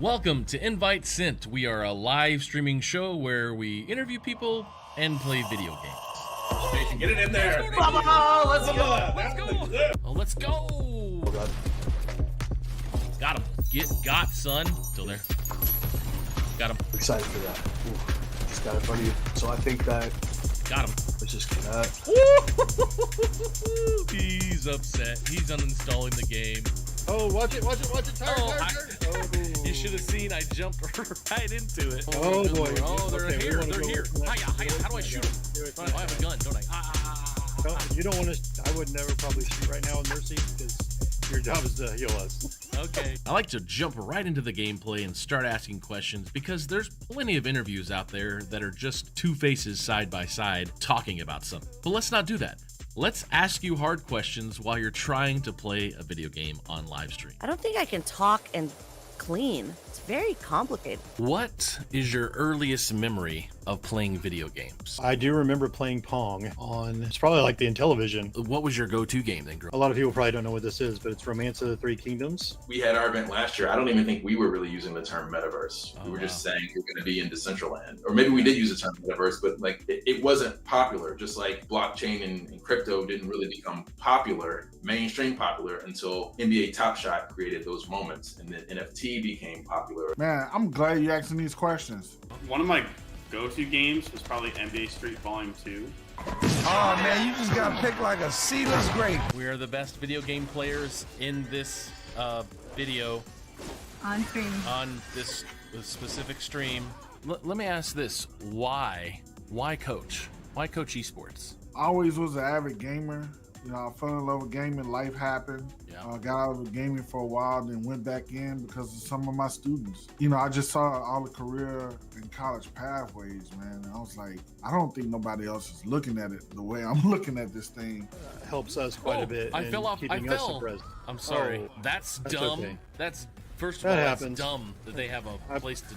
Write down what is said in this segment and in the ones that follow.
Welcome to Invite Sent. We are a live streaming show where we interview people and play video games. Jason, get it in there. Let's go. Oh, let's go. Oh, God. Got him. Got, son. Still there. Got him. Excited for that. Ooh, just got in front of you. So I think that. Got him. Let's just get that. He's upset. He's uninstalling the game. Oh, watch it. Tire. You should have seen. I jumped right into it. Oh boy. Oh, they're Okay, here. They're here. Hiya. How do I shoot them? Oh, I have a gun, don't I? You don't want to. I would never probably shoot right now in Mercy because your job is to heal us. Okay. I like to jump right into the gameplay and start asking questions because there's plenty of interviews out there that are just two faces side by side talking about something. But let's not do that. Let's ask you hard questions while you're trying to play a video game on live stream. I don't think I can talk and clean. It's very complicated. What is your earliest memory of playing video games? I do remember playing Pong on, it's probably like the Intellivision. What was your go-to game then, girl? A lot of people probably don't know what this is, but it's Romance of the Three Kingdoms. We had our event last year. I don't even think we were really using the term metaverse. We were just saying we're going to be in Decentraland. Or maybe we did use the term metaverse, but like it wasn't popular. Just like blockchain and crypto didn't really become popular, mainstream popular, until NBA Top Shot created those moments. And then NFT became popular. Man, I'm glad you're asking these questions. One of my go-to games was probably NBA Street Volume 2. Oh man, you just got picked like a seedless grape. We are the best video game players in this video on stream. On this specific stream. Let me ask this: Why coach? Why coach esports? I always was an avid gamer. You know, I fell in love with gaming. Life happened. Yeah. Got out of gaming for a while, then went back in because of some of my students. You know, I just saw all the career and college pathways, man. And I was like, I don't think nobody else is looking at it the way I'm looking at this thing. Helps us quite a bit. I in fell off. I keeping us fell. abreast. I'm sorry. Oh, that's that's dumb. okay. That's first of That all, that's happens. dumb that they have a place to.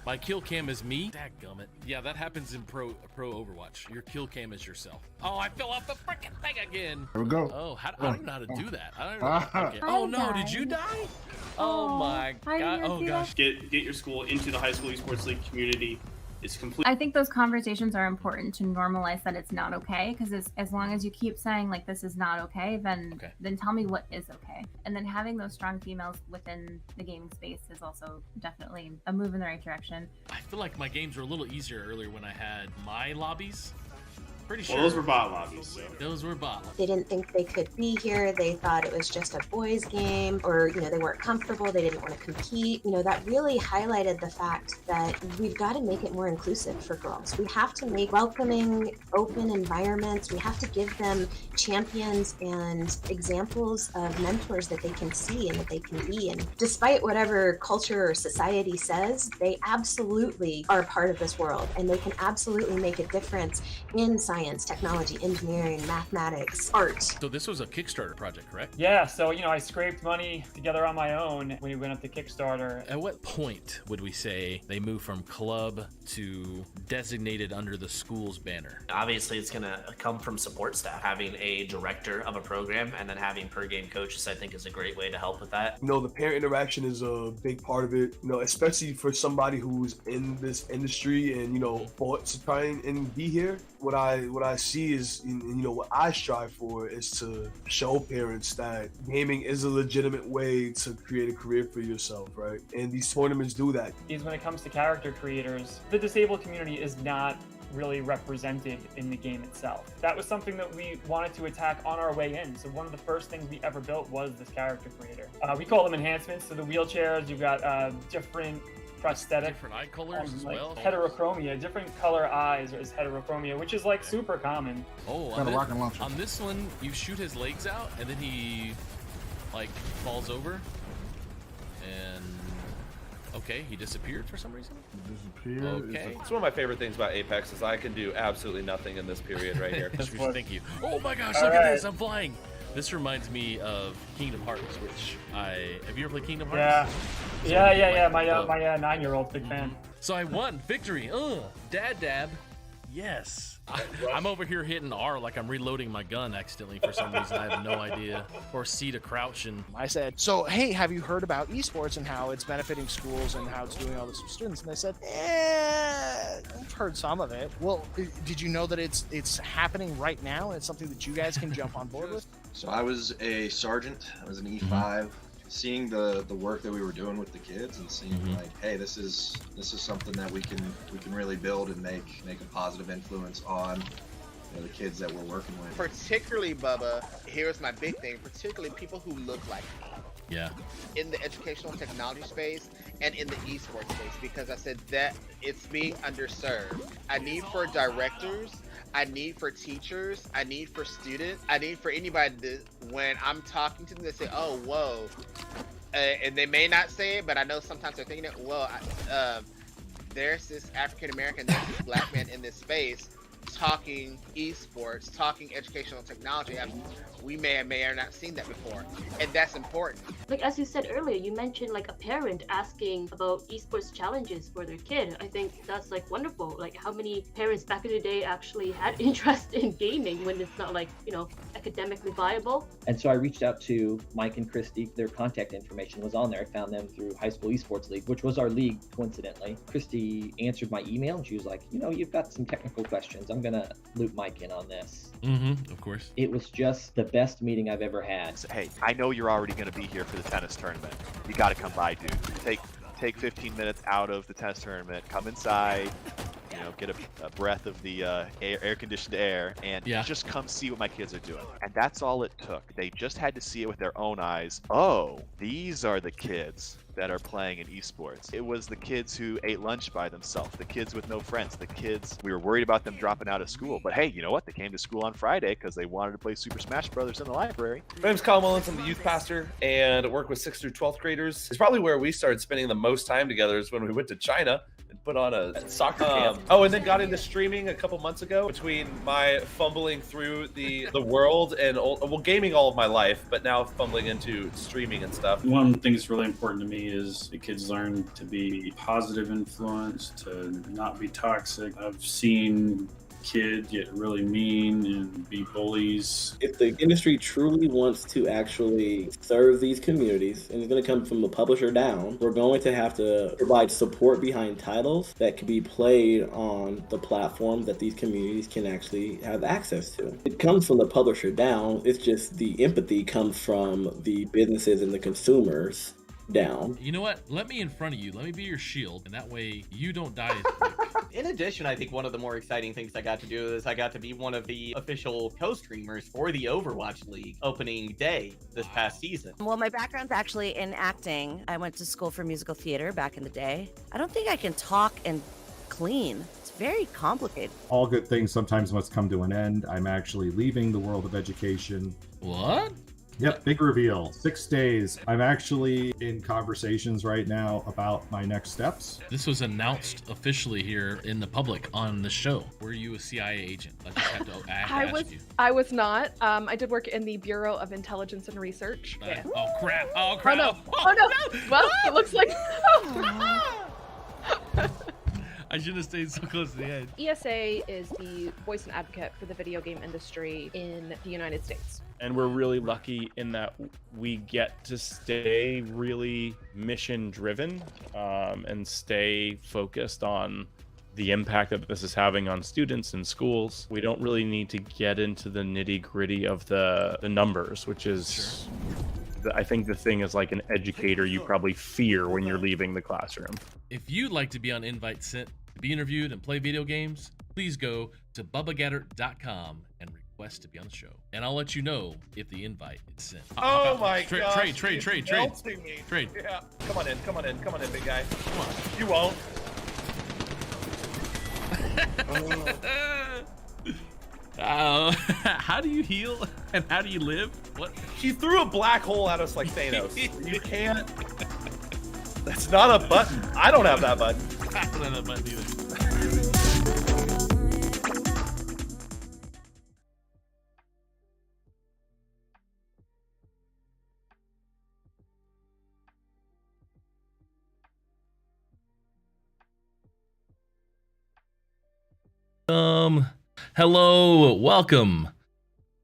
My kill cam is me? Dadgummit. Yeah, that happens in pro Overwatch. Your kill cam is yourself. Oh, I fell off the freaking thing again. There we go. Oh, I don't know how to do that. I don't know. Okay. Oh no, did you die? Oh my god. Oh gosh. Get your school into the high school esports league community. It's complete. I think those conversations are important to normalize that it's not okay, because as long as you keep saying like this is not okay, then tell me what is okay. And then having those strong females within the gaming space is also definitely a move in the right direction. I feel like my games were a little easier earlier when I had my lobbies. Pretty sure. Well, those were bot lobbies. So. Those were bot lobbies. They didn't think they could be here. They thought it was just a boys' game, or, you know, they weren't comfortable. They didn't want to compete. You know, that really highlighted the fact that we've got to make it more inclusive for girls. We have to make welcoming, open environments. We have to give them champions and examples of mentors that they can see and that they can be. And despite whatever culture or society says, they absolutely are a part of this world, and they can absolutely make a difference in science, technology, engineering, mathematics, art. So this was a Kickstarter project, correct? Yeah, so, you know, I scraped money together on my own when we went up to Kickstarter. At what point would we say they move from club to designated under the school's banner? Obviously, it's going to come from support staff. Having a director of a program and then having per game coaches, I think, is a great way to help with that. You know, the parent interaction is a big part of it, you know, especially for somebody who's in this industry and, you know, fought to try and be here. What I see is, you know, what I strive for is to show parents that gaming is a legitimate way to create a career for yourself, right? And these tournaments do that. Is when it comes to character creators, the disabled community is not really represented in the game itself. That was something that we wanted to attack on our way in. So one of the first things we ever built was this character creator. We call them enhancements. So the wheelchairs, you've got different prosthetic, different eye colors as like well. Heterochromia, different color eyes is heterochromia, which is like super common. Oh, on this one, you shoot his legs out and then he like falls over and okay, he disappeared for some reason. Okay. It's one of my favorite things about Apex is I can do absolutely nothing in this period right here. Thank you. Oh my gosh, look at this, I'm flying. This reminds me of Kingdom Hearts, which have you ever played Kingdom Hearts? Yeah. My 9-year-old big fan. So I won victory. Dad dab. Yes. I'm over here hitting R like I'm reloading my gun accidentally for some reason. I have no idea. Or C to crouch. And I said, so, hey, have you heard about esports and how it's benefiting schools and how it's doing all this with students? And they said, I've heard some of it. Well, did you know that it's happening right now and it's something that you guys can jump on board with? So I was a sergeant. I was an E5. Seeing the work that we were doing with the kids and seeing like, hey, this is something that we can really build and make a positive influence on the kids that we're working with. Particularly, Bubba, here's my big thing, particularly people who look like me. Yeah. In the educational technology space and in the esports space, because I said that it's being underserved. I need for directors, I need for teachers, I need for students, I need for anybody to, when I'm talking to them, they say, oh, whoa. And they may not say it, but I know sometimes they're thinking it, well, there's this African American, there's this black man in this space talking esports, talking educational technology. We may have not seen that before, and that's important. Like as you said earlier, you mentioned like a parent asking about esports challenges for their kid. I think that's like wonderful. Like how many parents back in the day actually had interest in gaming when it's not like, academically viable. And so I reached out to Mike and Christy. Their contact information was on there. I found them through High School Esports League, which was our league, coincidentally. Christy answered my email and she was like, you've got some technical questions. I'm gonna loop Mike in on this. Of course. It was just the best meeting I've ever had. Hey, I know you're already going to be here for the tennis tournament. You got to come by, dude. Take 15 minutes out of the tennis tournament. Come inside. Get a breath of the air-conditioned air, and just come see what my kids are doing. And that's all it took. They just had to see it with their own eyes. Oh, these are the kids that are playing in esports. It was the kids who ate lunch by themselves, the kids with no friends, the kids, we were worried about them dropping out of school. But hey, you know what? They came to school on Friday because they wanted to play Super Smash Brothers in the library. My name's Colin Mullins. I'm the youth pastor and work with 6th through 12th graders. It's probably where we started spending the most time together is when we went to China and put on a soccer camp. And then got into streaming a couple months ago between my fumbling through the world and gaming all of my life, but now fumbling into streaming and stuff. One thing that's really important to me is the kids learn to be positive influence, to not be toxic. I've seen kids get really mean and be bullies. If the industry truly wants to actually serve these communities, and it's going to come from the publisher down, we're going to have to provide support behind titles that can be played on the platform that these communities can actually have access to. It comes from the publisher down, it's just the empathy comes from the businesses and the consumers down. You know what? Let me in front of you. Let me be your shield, and that way you don't die as quick. In addition, I think one of the more exciting things I got to do is I got to be one of the official co-streamers for the Overwatch League opening day this past season. Well, my background's actually in acting. I went to school for musical theater back in the day. I don't think I can talk and clean. It's very complicated. All good things sometimes must come to an end. I'm actually leaving the world of education. What? Yep, big reveal. 6 days. I'm actually in conversations right now about my next steps. This was announced officially here in the public on the show. Were you a CIA agent? I just have to ask you. I was not. I did work in the Bureau of Intelligence and Research. Yeah. Oh crap! Oh crap! Oh no! Well, it looks like. I should have stayed so close to the edge. ESA is the voice and advocate for the video game industry in the United States. And we're really lucky in that we get to stay really mission driven and stay focused on the impact that this is having on students and schools. We don't really need to get into the nitty gritty of the numbers, which is, I think the thing is like an educator you probably fear when you're leaving the classroom. If you'd like to be on invite sent to be interviewed and play video games, please go to bubbagetter.com and request to be on the show. And I'll let you know if the invite is sent. Oh my god. Trade. Trade. Yeah. Come on in, big guy. Come on. You won't. How do you heal and how do you live? What? He threw a black hole at us like Thanos. You can't. That's not a button. I don't have that button. I don't have that button either. Hello, welcome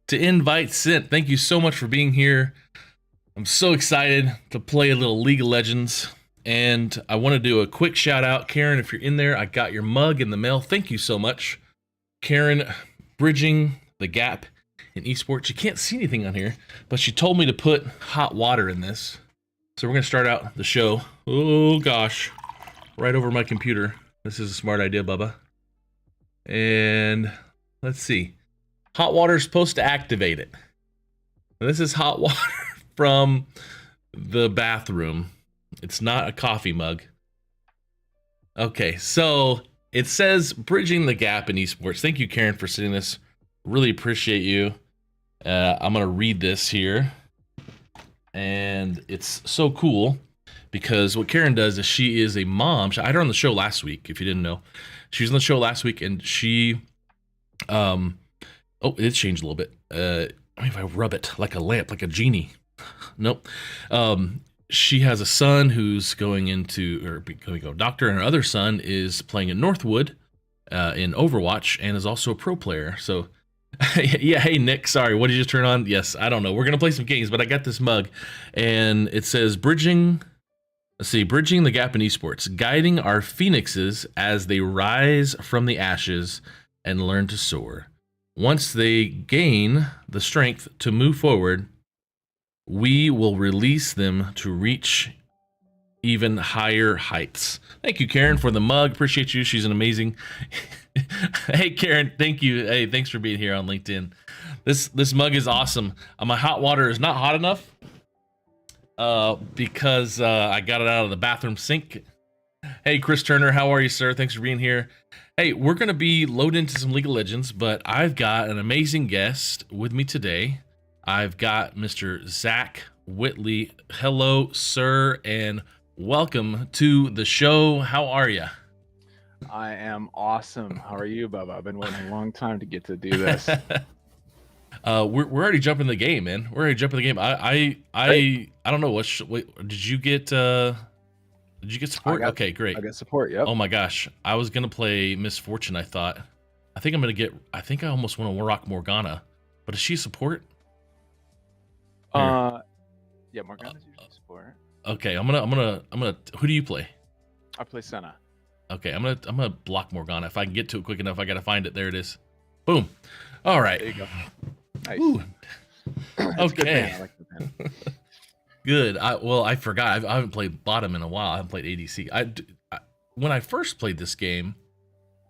to Invite Sent. Thank you so much for being here. I'm so excited to play a little League of Legends. And I want to do a quick shout out. Karen, if you're in there, I got your mug in the mail. Thank you so much. Karen, bridging the gap in esports. You can't see anything on here, but she told me to put hot water in this. So we're going to start out the show. Oh gosh, right over my computer. This is a smart idea, Bubba. And let's see. Hot water is supposed to activate it. And this is hot water from the bathroom. It's not a coffee mug. Okay, so it says bridging the gap in esports. Thank you, Karen, for sending this. Really appreciate you. I'm going to read this here. And it's so cool because what Karen does is she is a mom. I had her on the show last week, if you didn't know. She was on the show last week, and she, oh, it changed a little bit. If I rub it like a lamp, like a genie. Nope. She has a son who's going into, becoming a doctor, and her other son is playing in Northwood in Overwatch and is also a pro player. So, yeah, hey, Nick, sorry, what did you just turn on? Yes, I don't know. We're going to play some games, but I got this mug, and it says bridging the gap in esports, guiding our phoenixes as they rise from the ashes and learn to soar. Once they gain the strength to move forward, we will release them to reach even higher heights. Thank you, Karen, for the mug. Appreciate you. She's an amazing. Hey, Karen, thank you. Hey, thanks for being here on LinkedIn. This mug is awesome. My hot water is not hot enough because I got it out of the bathroom sink. Hey, Chris Turner, how are you, sir? Thanks for being here. Hey, we're going to be loaded into some League of Legends, but I've got an amazing guest with me today. I've got Mr. Zack Whitley. Hello, sir, and welcome to the show. How are you? I am awesome. How are you, Bubba? I've been waiting a long time to get to do this. We're already jumping the game, man. We're already jumping the game. I don't know wait, did you get support? Okay, great. I got support. Yep. Oh my gosh, I was gonna play Misfortune. I think I almost want to rock Morgana, but is she support? Yeah, Morgana's usually support. Okay, I'm gonna. Who do you play? I play Senna. Okay, I'm gonna block Morgana if I can get to it quick enough. I gotta find it. There it is. Boom. All right. There you go. Nice. Ooh. Okay. I like the pen. Good. I forgot. I haven't played bottom in a while. I haven't played ADC. When I first played this game,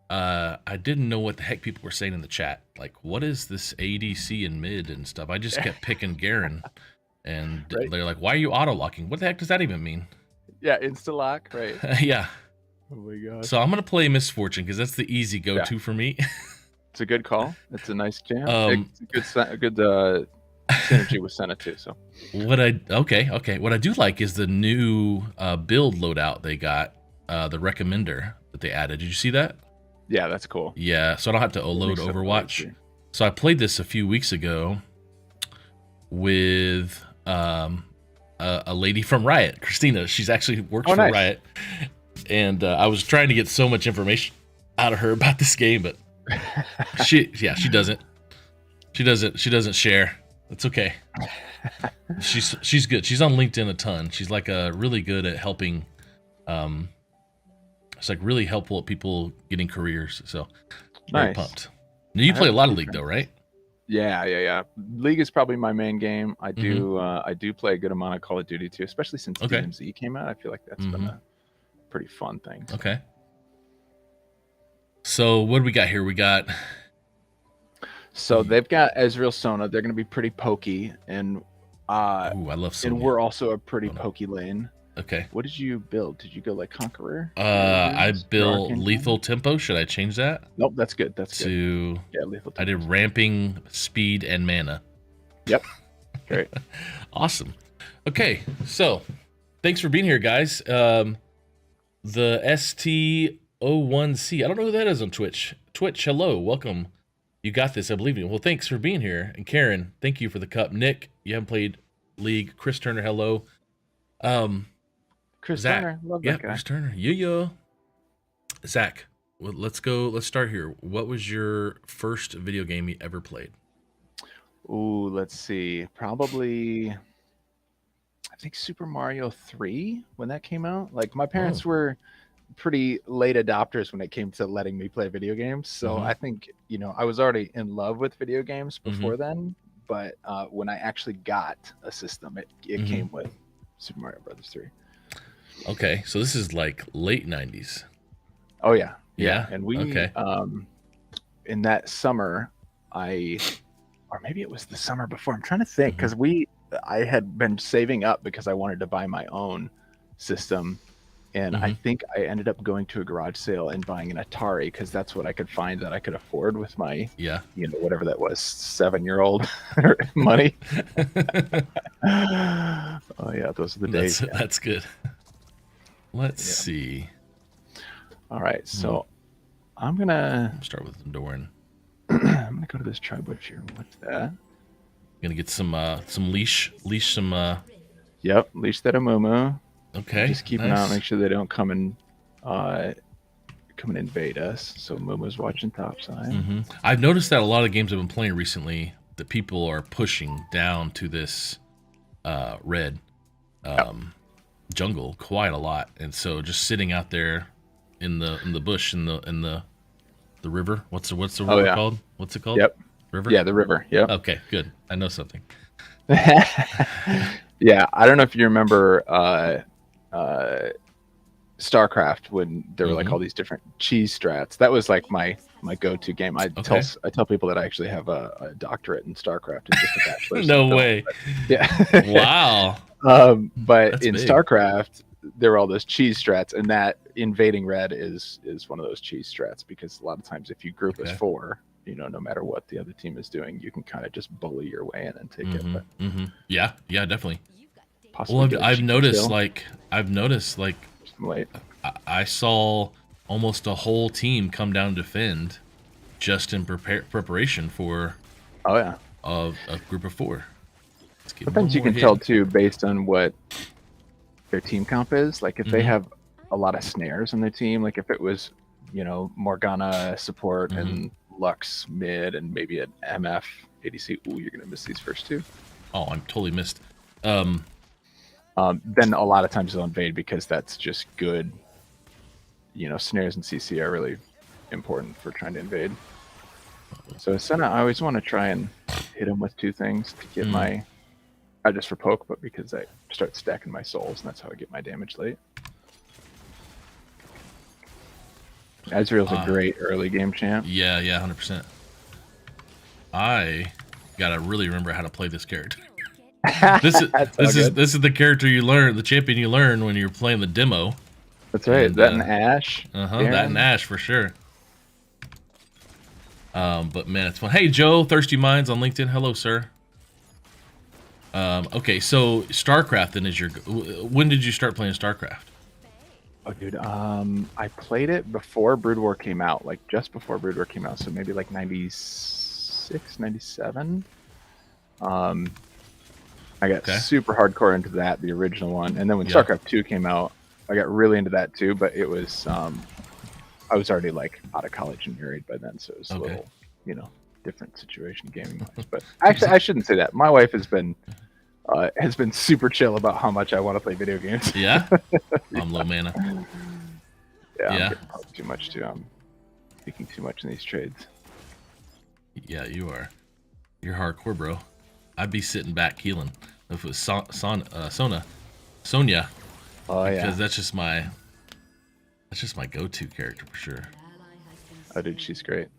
I didn't know what the heck people were saying in the chat. Like, what is this ADC and mid and stuff? I just kept picking Garen, and they're like, "Why are you auto locking? What the heck does that even mean?" Yeah, insta lock, right? Yeah. Oh my god. So I'm gonna play Misfortune because that's the easy go-to for me. It's a good call. It's a nice jam. It's a good synergy with Senna too. So okay. What I do like is the new build loadout they got, the recommender that they added. Did you see that? Yeah, that's cool. Yeah, so I don't have to load Overwatch. So I played this a few weeks ago with a lady from Riot, Christina. She's actually works for Riot, and I was trying to get so much information out of her about this game, but she doesn't share. It's okay. She's good. She's on LinkedIn a ton. She's like really good at helping. It's like really helpful at people getting careers. So very pumped. Now, you play a lot of League though, right? Yeah. League is probably my main game. I do play a good amount of Call of Duty too, especially since DMZ came out. I feel like that's been a pretty fun thing. So. Okay. So what do we got here? We got. So they've got Ezreal Sona. They're going to be pretty pokey, and I love Sona. And we're also a pretty pokey lane. Okay. What did you build? Did you go like Conqueror? I built Lethal Tempo. Should I change that? Nope, that's good. That's good. Yeah, Lethal Tempo. I did Ramping, Speed, and Mana. Yep. Great. Awesome. Okay, so thanks for being here, guys. The ST01C. I don't know who that is on Twitch. Twitch, hello, welcome. You got this, I believe in you. Well, thanks for being here. And Karen, thank you for the cup. Nick, you haven't played League. Chris Turner, hello. Chris Zach, Turner, love that guy. Chris Turner, yeah. Zach, well, let's start here. What was your first video game you ever played? Ooh, let's see. Probably, I think Super Mario 3 when that came out. Like my parents were pretty late adopters when it came to letting me play video games. So I think, I was already in love with video games before then. But when I actually got a system, it came with Super Mario Brothers 3. Okay, so this is like late 90s. Oh yeah. Yeah. And we in that summer, or maybe it was the summer before. I'm trying to think because I had been saving up because I wanted to buy my own system. And I think I ended up going to a garage sale and buying an Atari because that's what I could find that I could afford with my, whatever that was, 7-year-old money. Oh yeah, those are the days. That's good. Let's see. All right, so I'm gonna start with Doran. I'm gonna go to this tribe witch here. What's that? Gonna get some leash some. Yep, leash that Amumu. Okay, just keep an eye out, make sure they don't come and invade us. So Momo's watching topside. I've noticed that a lot of games I've been playing recently, that people are pushing down to this red jungle quite a lot, and so just sitting out there in the bush in the river. What's the river called? What's it called? Yep. River. Yeah, the river. Yep. Okay, good. I know something. Yeah, I don't know if you remember StarCraft when there were like all these different cheese strats. That was like my go-to game. I tell people that I actually have a doctorate in StarCraft and just a bachelor's. No way. Yeah. Wow. But That's in big. StarCraft, there were all those cheese strats, and that invading red is one of those cheese strats because a lot of times if you group as 4, no matter what the other team is doing, you can kind of just bully your way in and take it. But Yeah, definitely. possibly get a I've cheese noticed kill. like I saw almost a whole team come down to defend just in preparation for a group of 4. Sometimes you can tell too based on what their team comp is. Like if they have a lot of snares on their team, like if it was, Morgana support and Lux mid and maybe an MF ADC. Ooh, you're gonna miss these first 2. Oh, I'm totally missed. Then a lot of times they'll invade because that's just good. Snares and CC are really important for trying to invade. So Senna, I always want to try and hit him with 2 things to get my, not just for poke, but because I start stacking my souls, and that's how I get my damage late. Azrael's a great early game champ. Yeah, 100%. I gotta really remember how to play this character. This is the character you learn, the champion you learn when you're playing the demo. That's right. And, that and Ash. That and Ash for sure. But man, it's fun. Hey Joe, Thirsty Minds on LinkedIn. Hello, sir. Okay, so StarCraft then is your. When did you start playing StarCraft? Oh, dude. I played it before Brood War came out, like just before Brood War came out, so maybe like 96, 97. I got super hardcore into that, the original one, and then when StarCraft 2 came out, I got really into that too. But it was, I was already like out of college and married by then, so it was a little, different situation gaming wise. But actually, I shouldn't say that. My wife has been super chill about how much I want to play video games. Yeah, I'm low mana. Yeah, I'm getting too much too. I'm speaking too much in these trades. Yeah, you are. You're hardcore, bro. I'd be sitting back healing if it was Sonya. Oh yeah, because that's just my go-to character for sure. Oh, dude, she's great.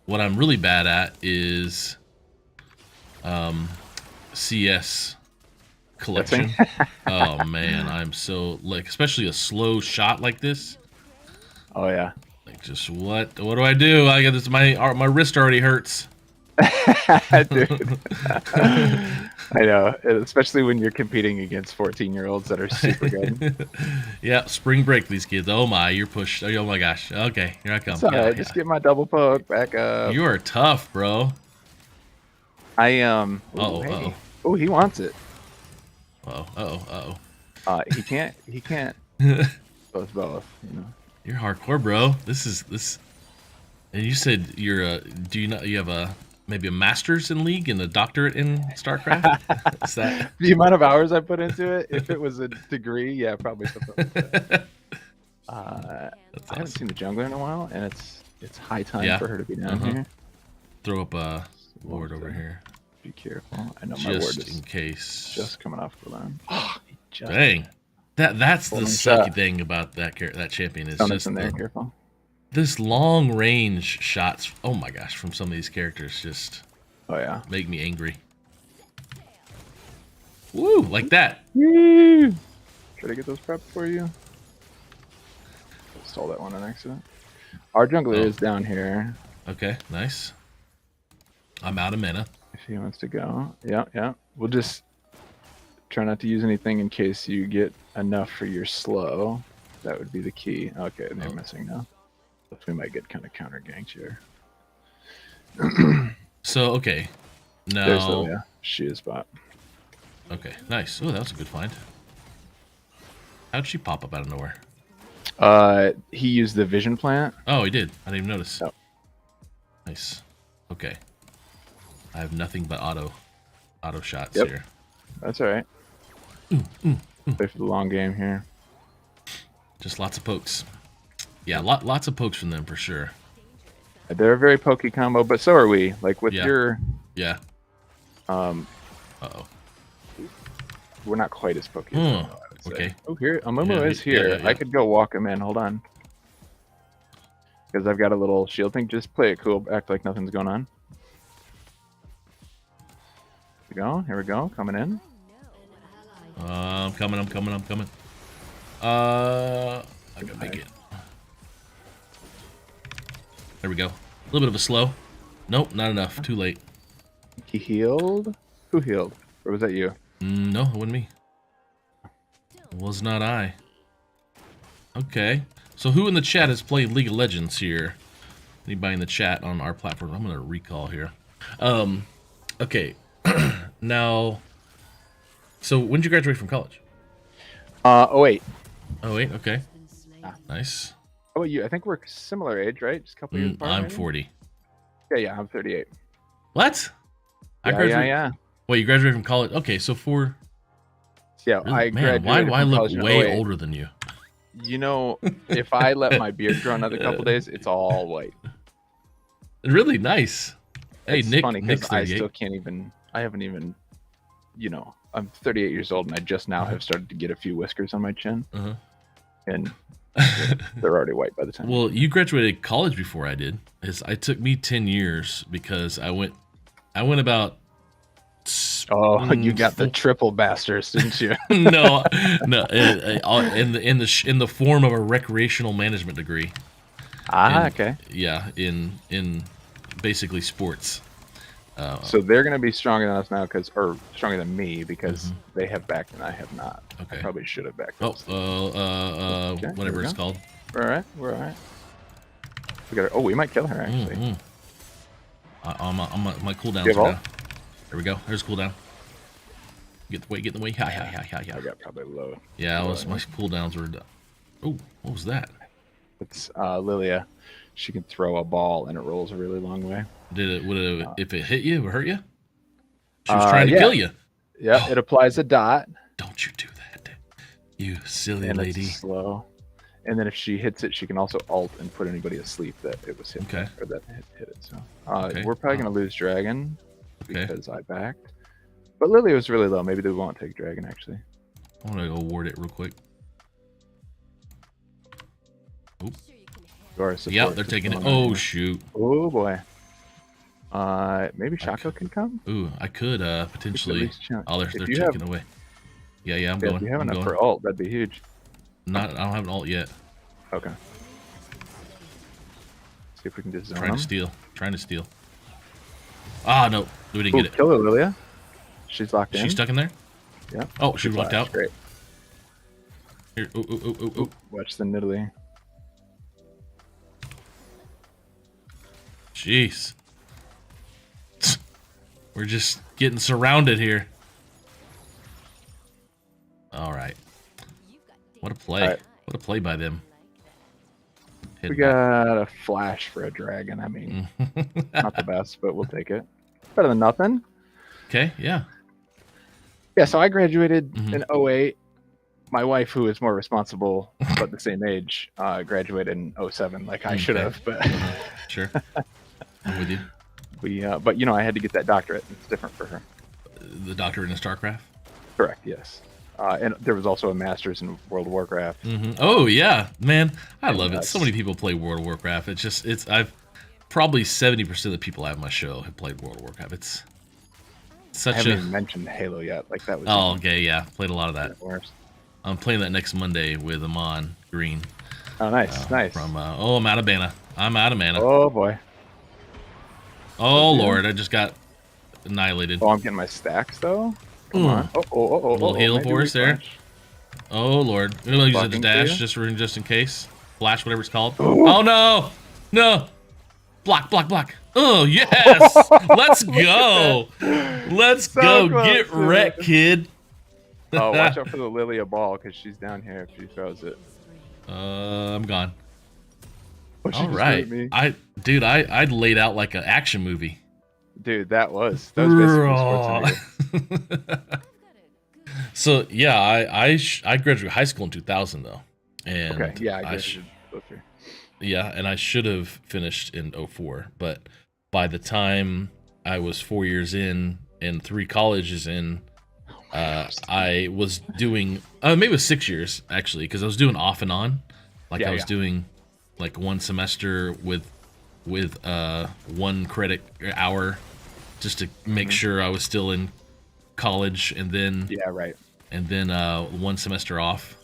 What I'm really bad at is CS collection. Oh man, I'm so especially a slow shot like this. Oh yeah. Like just what do I do? I got this. My wrist already hurts. Dude. I know, especially when you're competing against 14-year-olds that are super good. Yeah, spring break these kids. Oh my, you're pushed. Oh my gosh. Okay, here I come. It's all right. Just get my double poke back up. You are tough, bro. I am. Oh, he wants it. Oh. He can't. So it's both, you know. You're hardcore, bro. This. And you said you're do you not you have a maybe a master's in League and a doctorate in StarCraft? Is that the amount of hours I put into it? If it was a degree, yeah, probably something like that. I haven't seen the jungler in a while, and it's high time for her to be down here. Throw up a ward over here. Be careful. I know Just my ward is in case. just coming off cooldown. Dang. That's the Holding sucky shot. thing about that champion is Stunner's just in there, careful. this long range shots. Oh my gosh, from some of these characters just make me angry. Woo, like that. Woo! Try to get those prepped for you. Stole that one on accident. Our jungler is down here. Okay, nice. I'm out of mana. If he wants to go. Yeah. We'll just try not to use anything in case you get enough for your slow. That would be the key. Okay, they're missing now. We might get kind of counter ganked here. So, okay. Now. There's Lilia. She is bot. Okay, nice. Oh, that was a good find. How'd she pop up out of nowhere? He used the vision plant. Oh, he did. I didn't even notice. Oh. Nice. Okay. I have nothing but auto shots Yep. here. That's all right. Play for the long game here. Just lots of pokes. Yeah, lots of pokes from them for sure. They're a very pokey combo, but so are we. Like with your yeah. Uh-oh. We're not quite as pokey. As them, though, I would say. Okay. Oh, here Amumu is here. Yeah. I could go walk him in. Hold on. Because I've got a little shield thing. Just play it cool. Act like nothing's going on. Here we go. Coming in. I'm coming. I can make it. There we go. A little bit of a slow. Nope, not enough. Too late. He healed? Who healed? Or was that you? No, it wasn't me. It was not I. Okay. So who in the chat has played League of Legends here? Anybody in the chat on our platform? I'm going to recall here. Okay. Now, so when did you graduate from college? 08. 08, okay. Nice. How about you? I think we're similar age, right? Just a couple years apart. I'm maybe? 40. Yeah, I'm 38. What? Yeah. Wait, you graduated from college? Okay, so Yeah, really? I Man, graduated. why I from look college in way 08. older than you? You know, if I let my beard grow another couple days, it's all white. Really nice. Hey, It's Nick. funny Nick's because I 38. still can't even. I haven't even. You know, I'm 38 years old, and I just now have started to get a few whiskers on my chin, and they're already white by the time. Well, you graduated college before I did. It took me 10 years because I went about. Oh, you got the triple bastards, didn't you? no, in the form of a recreational management degree. Okay. Yeah, in basically sports. So they're going to be stronger than us now, or stronger than me because they have backed and I have not. Okay. I probably should have backed. Okay, whatever it's called. We're all right. We got. Oh, we might kill her actually. My cooldowns Give are all? down. There we go. There's cooldown. Get in the way. Yeah. I got probably low. Yeah, my cooldowns were. Oh, what was that? It's Lilia. She can throw a ball and it rolls a really long way. If it hit you, it would hurt you? She was trying to kill you. Yeah, it applies a dot. Don't you do that, you silly and lady. It's slow. And then if she hits it, she can also ult and put anybody asleep that it was hit. Okay. Or that hit it. So Okay. we're probably gonna lose dragon because I backed. But Lilia was really low. Maybe they won't take dragon actually. I want to go ward it real quick. Oop. Yeah, they're taking it. Oh shoot. Oh boy. Maybe Shaco can come. Ooh, I could potentially. Oh, they're If you taking have- away. Yeah, I'm Yeah, going. if you have I'm enough going. for ult, that'd be huge. I don't have an ult yet. Okay. See if we can just zone Trying them. to steal. Trying to steal. Ah, no, we didn't Ooh, get it. kill her, Lilia. She's locked in. She's stuck in there. Yeah. Oh, she Good locked flash, out. Great. Here. Ooh. Watch the Nidalee. Jeez. We're just getting surrounded here. All right. What a play. All right. What a play by them. We got a flash for a dragon. I mean, not the best, but we'll take it. Better than nothing. Okay, yeah. Yeah, so I graduated in 08. My wife, who is more responsible but the same age, graduated in 07, like I should have. But Sure. I'm with you. But you know, I had to get that doctorate. It's different for her. The doctorate in StarCraft? Correct, yes. And there was also a master's in World of Warcraft. Oh yeah, man, I love it. So many people play World of Warcraft. I've probably 70% of the people I have on my show have played World of Warcraft. It's such I haven't even mentioned Halo yet. Like that was. Okay, yeah, played a lot of that. I'm playing that next Monday with Amon Green. Oh, nice, nice. From I'm out of mana. I'm out of mana. Oh boy. Oh Lord, I just got annihilated. Oh, I'm getting my stacks though. Come on. Oh. Little heal for us there. Oh Lord, we're gonna use it to dash you. just in case. Flash, whatever it's called. Oh no, no. Block. Oh yes, let's go. Let's go. Get wrecked, kid. Oh, watch out for the Lilia ball because she's down here if she throws it. I'm gone. Oh, she all just right, hurt me. I laid out like an action movie. Dude, that was basically Schwarzenegger. So yeah, I graduated high school in 2000 though, and Okay, yeah, I graduated yeah, and I should have finished in 04, but by the time I was 4 years in and 3 colleges in, I was doing maybe it was 6 years actually, because I was doing off and on, I was doing like one semester with 1 credit hour just to make sure I was still in college, and then and then 1 semester off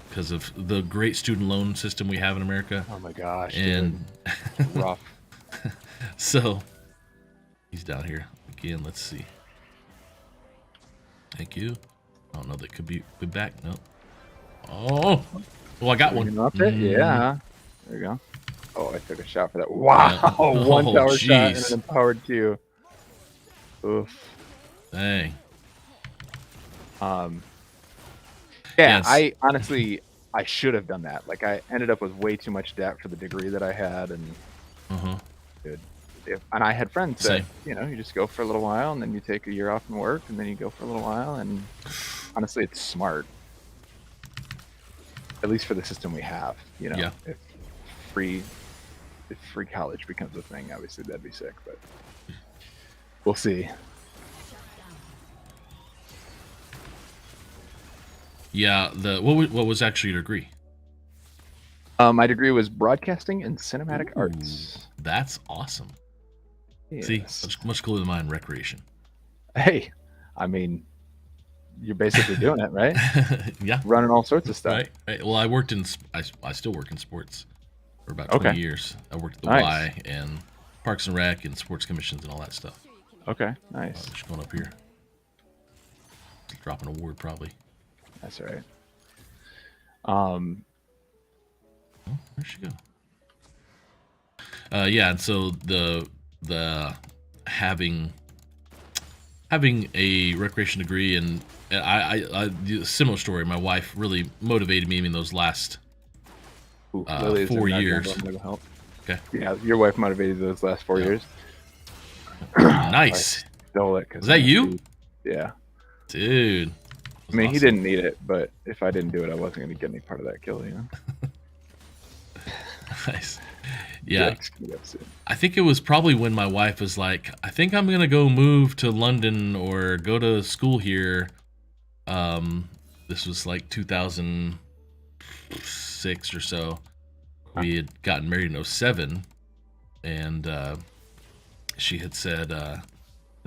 because of the great student loan system we have in America. Oh my gosh, and rough. So he's down here again. Let's see. Thank you. I don't know, that could be back. No. Oh, I got one. Yeah, there you go. Oh, I took a shot for that. Wow, one tower shot and an empowered Q. Oof. Dang. Yeah, I honestly, I should have done that. Like, I ended up with way too much debt for the degree that I had, and and I had friends that, you know, you just go for a little while, and then you take a year off from work, and then you go for a little while, and honestly, it's smart. At least for the system we have, you know. If free college becomes a thing, obviously that'd be sick, but we'll see. Yeah, what was actually your degree? My degree was broadcasting and cinematic arts. That's awesome. Yes. See, much cooler than mine, recreation. Hey, I mean, you're basically doing it, right? Yeah, running all sorts of stuff. Right. Well, I still work in sports for about 20 years. I worked at the Y and Parks and Rec and sports commissions and all that stuff. Okay, nice. Just going up here, dropping a award probably. That's all right. Where'd she go? Yeah, and so the having a recreation degree, and I similar story. My wife really motivated me in those last 4 years. Okay. Yeah, your wife motivated those last 4 years. Nice. Stole it. Was that you? Yeah. Dude. I mean, he didn't need it, but if I didn't do it, I wasn't going to get any part of that kill, you know? Nice. Yeah. I think it was probably when my wife was like, I think I'm going to go move to London or go to school here. This was like 2006 or so. We had gotten married in 07, and she had said, I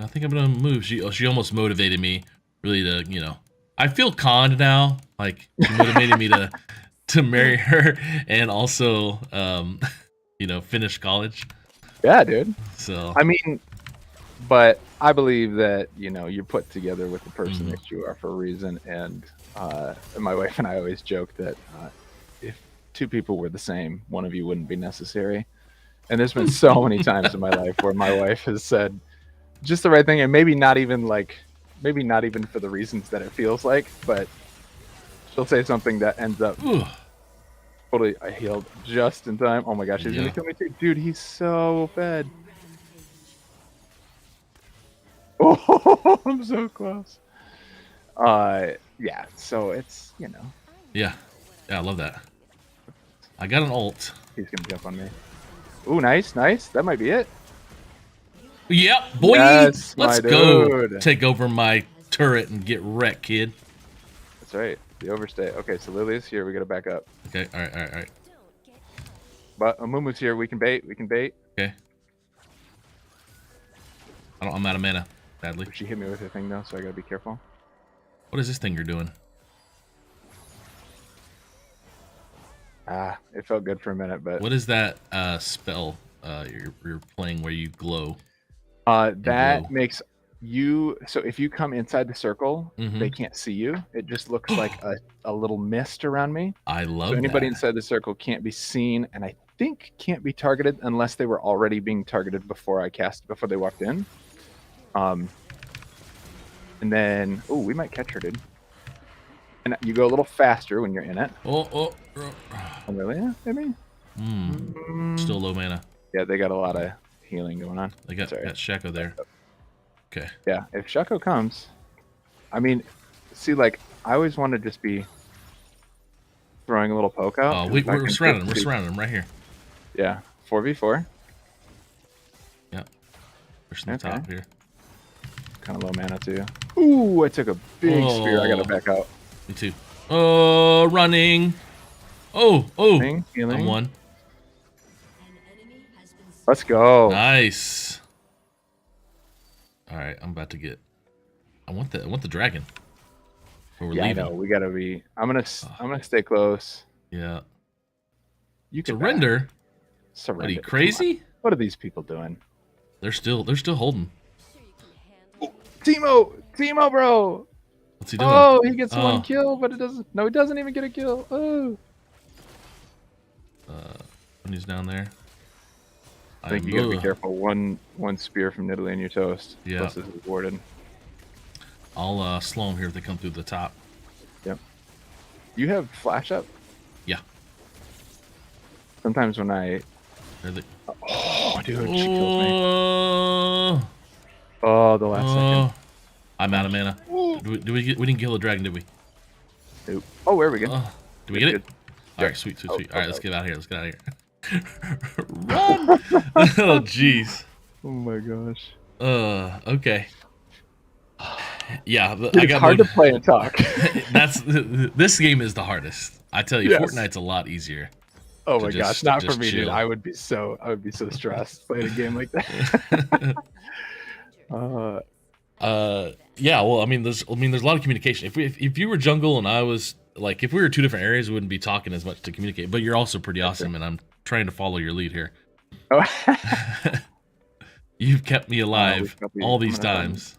think I'm going to move. She almost motivated me really to, you know, I feel conned now. Like, she motivated me to marry her and also, you know, finish college. Yeah, dude. So I mean, but I believe that, you know, you're put together with the person that you are for a reason. And my wife and I always joke that if 2 people were the same, one of you wouldn't be necessary. And there's been so many times in my life where my wife has said just the right thing, and maybe not even for the reasons that it feels like, but she'll say something that ends up Totally, I healed just in time. Oh my gosh, he's gonna kill me too. Dude, he's so fed. Oh, I'm so close. Yeah, so it's, you know. Yeah, I love that. I got an ult. He's gonna jump on me. Ooh, nice. That might be it. Yep, boy. Yes, Let's my go. dude. Take over my turret and get wrecked, kid. That's right. The overstay. Okay, so Lily's here. We gotta back up. Okay, all right. But Amumu's here. We can bait. Okay. I'm out of mana, sadly. She hit me with her thing though, so I gotta be careful. What is this thing you're doing? Ah, it felt good for a minute, but What is that spell you're playing where you glow? that makes you, so if you come inside the circle, Mhm. they can't see you. It just looks like a little mist around me. I love So anybody that. inside the circle can't be seen, and I think can't be targeted unless they were already being targeted before they walked in. And then, oh, we might catch her, dude. And you go a little faster when you're in it. Oh, really? Yeah, maybe. Still low mana. Yeah, they got a lot of healing going on. They got Shaco there. Okay. Yeah, if Shaco comes, I mean, see, like, I always want to just be throwing a little poke out. Oh, we're surrounding him. We're surrounding him right here. Yeah, 4v4. Yeah. Pushing the top here. Kind of low mana too. Ooh, I took a big spear. I gotta back out. Me too. Oh, running. Oh. Healing. I'm one. Let's go. Nice. All right, I'm about to get. I want the dragon. Before we're Yeah, leaving. I know. We gotta be. I'm gonna stay close. Yeah. You can Surrender. Surrender. What are you crazy? What are these people doing? They're still holding. Timo, bro. What's he doing? Oh, he gets Oh. one kill, but it doesn't. No, he doesn't even get a kill. Oh. When he's down there. I think you gotta be careful. One spear from Nidalee and your toast. Yeah. Plus is rewarded. I'll slow them here if they come through the top. Yep. You have flash up? Yeah. Sometimes when I. Oh, dude, she kills me. Oh, the last second. I'm out of mana. We didn't kill the dragon, did we? Nope. Oh, where are we good? Did we get it? Good. All right, sweet. All right, let's get out of here. Run! Oh, jeez. Oh my gosh. Okay. Yeah, It's hard to play and talk. This game is the hardest. I tell you, Yes. Fortnite's a lot easier. Oh my gosh, not for just me, dude. chill. I would be so stressed playing a game like that. Yeah, well, I mean, there's a lot of communication. If you were jungle and I was like, if we were two different areas, we wouldn't be talking as much to communicate. But you're also pretty awesome, and I'm trying to follow your lead here. Oh. You've kept me alive all these I'm gonna times.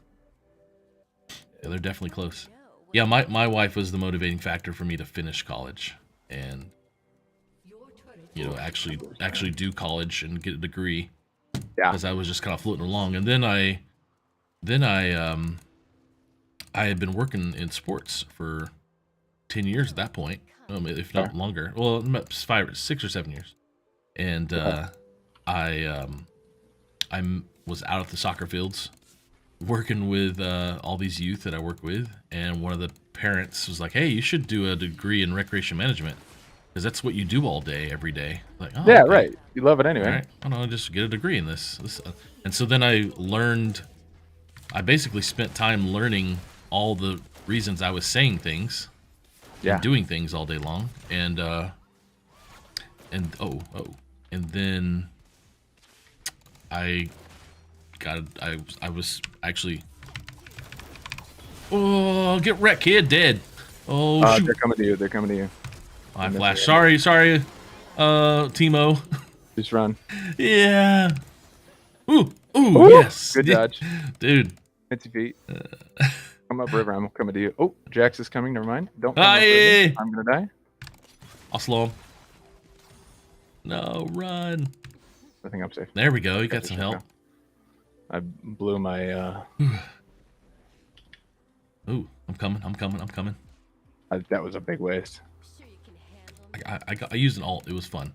Yeah, they're definitely close. Yeah, my wife was the motivating factor for me to finish college and actually do college and get a degree. Yeah. Because I was just kind of floating along, and then I had been working in sports for 10 years at that point, if not longer. Well, 6 or 7 years, and I was out at the soccer fields working with all these youth that I work with, and one of the parents was like, "Hey, you should do a degree in recreation management because that's what you do all day, every day." Like, oh, yeah, okay. right. You love it anyway. All right. I don't know, just get a degree in this. And so then I basically spent time learning all the reasons I was saying things, and doing things all day long, and then I was actually, get wrecked, kid, dead. Oh, shoot. They're coming to you. I flashed. Sorry, Timo. Just run. Yeah. Ooh, yes. Good dodge. Dude. 50 feet. Come up river, I'm coming to you. Oh, Jax is coming, never mind. Don't come Ah, up yeah. river. I'm gonna die. I'll slow him. No, run. I think I'm safe. There we go. You got some help. I blew my Ooh, I'm coming. that was a big waste. I used an alt. It was fun.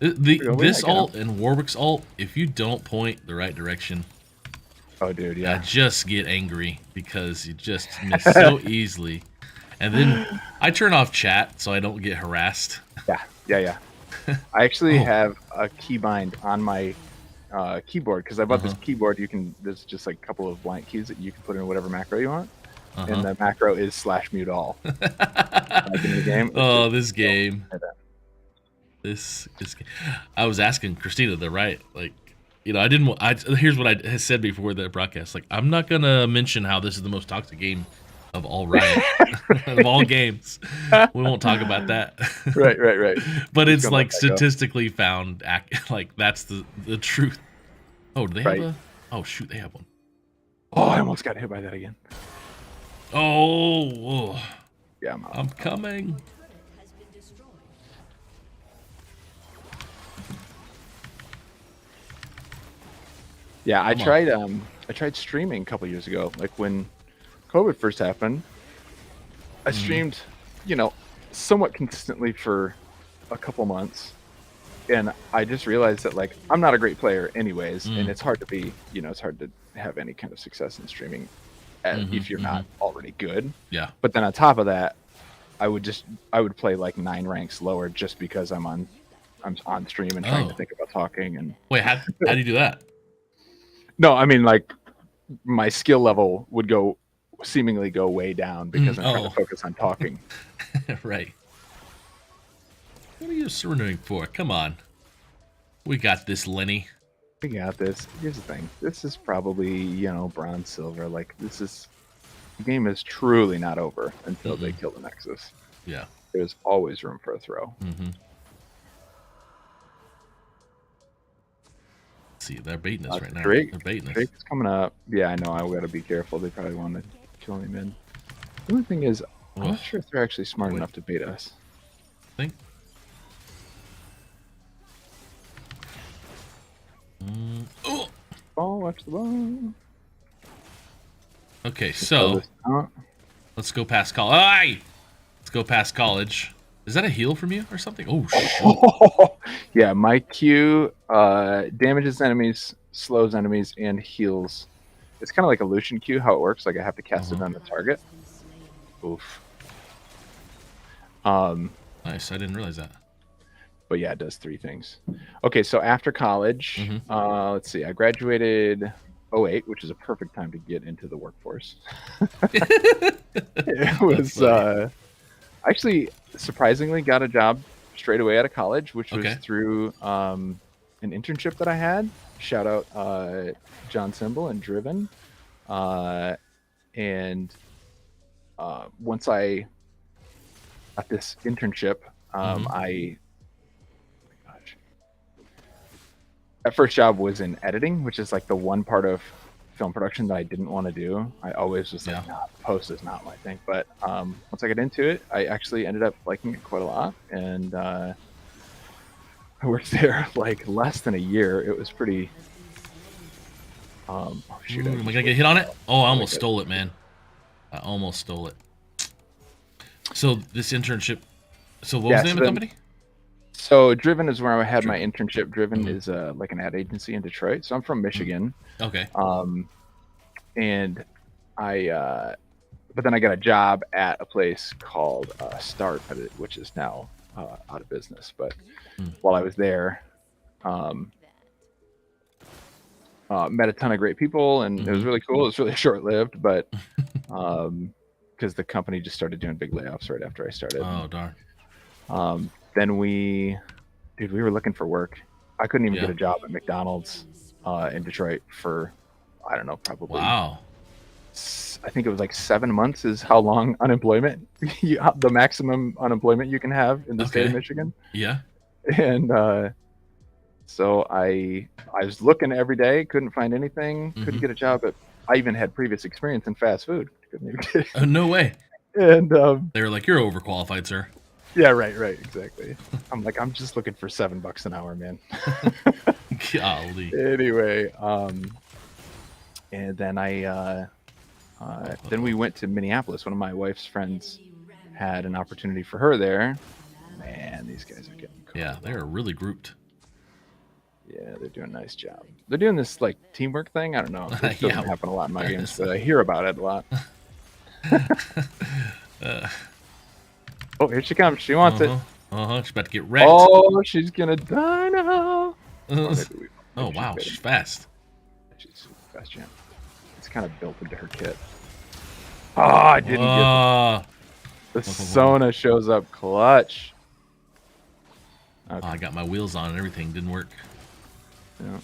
This alt and Warwick's alt, if you don't point the right direction, oh dude, yeah, I just get angry because you just miss so easily. And then I turn off chat so I don't get harassed. Yeah. I actually have a keybind on my keyboard because I bought this keyboard. There's just like a couple of blank keys that you can put in whatever macro you want, and the macro is /mute all. Like in the game. Oh, this game. This I was asking Christina like, you know, here's what I had said before the broadcast. Like, I'm not gonna mention how this is the most toxic game of all Riot of all games. We won't talk about that. Right. But it's like statistically found, like that's the truth. Oh, do they have a? Oh shoot, they have one. Oh, I almost got hit by that again. Oh. Yeah, I'm coming. Yeah, I tried streaming a couple years ago, like when COVID first happened. I streamed, you know, somewhat consistently for a couple months, and I just realized that like I'm not a great player anyways, and it's hard to be, you know, it's hard to have any kind of success in streaming if you're not already good. Yeah. But then on top of that, I would play like 9 ranks lower just because I'm on stream and trying to think about talking. And wait, how do you do that? No, I mean, like, my skill level would seemingly go way down because I'm trying to focus on talking. Right. What are you surrendering for? Come on. We got this, Lenny. We got this. Here's the thing. This is probably, you know, bronze, silver. Like, the game is truly not over until they kill the Nexus. Yeah. There's always room for a throw. See, they're baiting us right now. Drake, They're baiting us. Drake's coming up. Yeah, I know. I gotta be careful. They probably want to kill me mid. The only thing is, I'm not sure if they're actually smart enough to bait us. Think. Ball, watch the ball. Okay, so let's go past college. Let's go past college. Is that a heal from you or something? Oh, shoot. Yeah, my Q damages enemies, slows enemies, and heals. It's kind of like a Lucian Q, how it works. Like I have to cast it on the target. Oof. Nice. I didn't realize that. But yeah, it does 3 things. Okay, so after college, let's see. I graduated 08, which is a perfect time to get into the workforce. It was actually surprisingly got a job straight away out of college, which was through an internship that I had. Shout out John Symbol and Driven. And once I got this internship, that first job was in editing, which is like the one part of film production that I didn't want to do. I always was like, nah, post is not my thing. But once I got into it, I actually ended up liking it quite a lot. And I worked there like less than a year. It was pretty... oh, shoot. Am I going to get hit on it? Oh, I almost stole it, man. I almost stole it. So this internship... So what was the name of the company? So Driven is where I had my internship. Driven is like an ad agency in Detroit. So I'm from Michigan. Okay. And I, but then I got a job at a place called Start, which is now out of business. But while I was there, met a ton of great people, and it was really cool. It was really short lived, but because the company just started doing big layoffs right after I started. Oh darn. Then we were looking for work. I couldn't even get a job at McDonald's in Detroit for, I don't know, probably. Wow. I think it was like 7 months is how long unemployment, the maximum unemployment you can have in the state of Michigan. Yeah. And so I was looking every day, couldn't find anything, couldn't get a job. I even had previous experience in fast food. Couldn't even get it. Oh, no way. And they were like, "You're overqualified, sir." Yeah, right, exactly. I'm like, I'm just looking for $7 an hour, man. Golly. Anyway, and then then we went to Minneapolis. One of my wife's friends had an opportunity for her there. Man, these guys are getting cool. Yeah, they're really grouped. Yeah, they're doing a nice job. They're doing this like teamwork thing. I don't know. It doesn't Yeah. happen a lot in my games, but I hear about it a lot. Oh, here she comes. She wants it. She's about to get wrecked. Oh, she's gonna die now. Oh, wow, she's fast. She's super fast, champ. It's kind of built into her kit. Oh, I didn't get the Sona shows up clutch. Okay. I got my wheels on and everything. Didn't work. Yeah.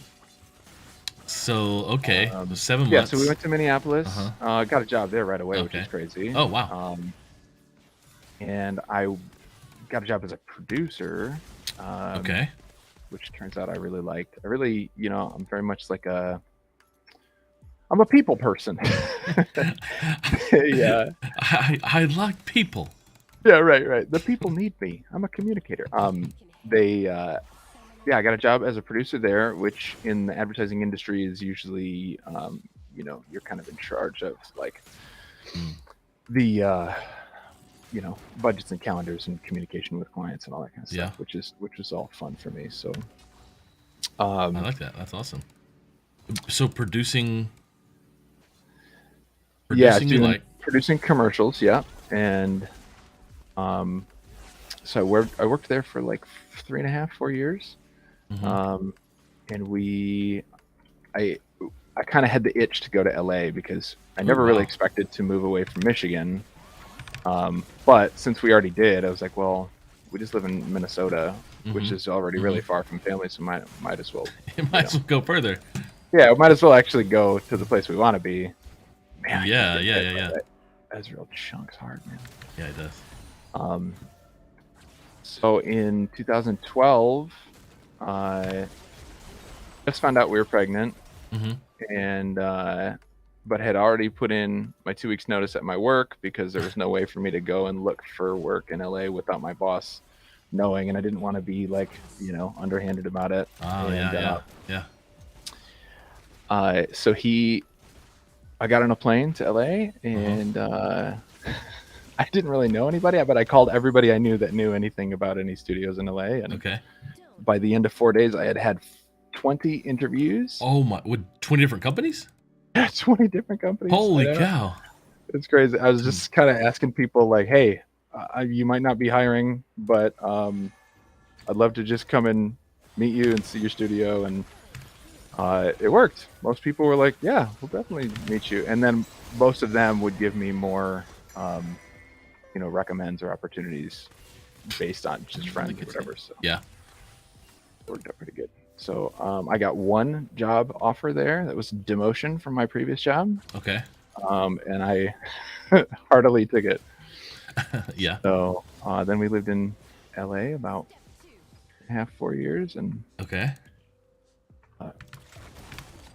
So, okay. 7 months. Yeah, so we went to Minneapolis. Got a job there right away, which is crazy. Oh, wow. And I got a job as a producer. Okay. Which turns out I really liked. I really, I'm very much like I'm a people person. Yeah. I like people. Yeah, right. The people need me. I'm a communicator. I got a job as a producer there, which in the advertising industry is usually, you're kind of in charge of like the, budgets and calendars and communication with clients and all that kind of stuff, which is all fun for me. So, I like that. That's awesome. So producing producing commercials. Yeah. And, so I worked there for like 3.5, 4 years. And I kind of had the itch to go to LA because I never really expected to move away from Michigan. But since we already did, I was like, well, we just live in Minnesota, which is already really far from family, so might as well. You might as well go further. Yeah, we might as well actually go to the place we want to be. Man, Yeah. Ezreal chunks hard, man. Yeah, it does. So in 2012, I just found out we were pregnant, and but had already put in my 2 weeks notice at my work because there was no way for me to go and look for work in LA without my boss knowing, and I didn't want to be like, underhanded about it. So I got on a plane to LA, and I didn't really know anybody, but I called everybody I knew that knew anything about any studios in LA. And by the end of 4 days, I had 20 interviews. Oh my! With 20 different companies? Yeah, 20 different companies. Holy cow! It's crazy. I was just kind of asking people like, "Hey, you might not be hiring, but I'd love to just come and meet you and see your studio." And it worked. Most people were like, "Yeah, we'll definitely meet you." And then most of them would give me more, recommends or opportunities based on just friends or whatever. So yeah, worked out pretty good. So I got one job offer there that was demotion from my previous job. Okay. And I heartily took it. Yeah. So then we lived in LA about 4 years, and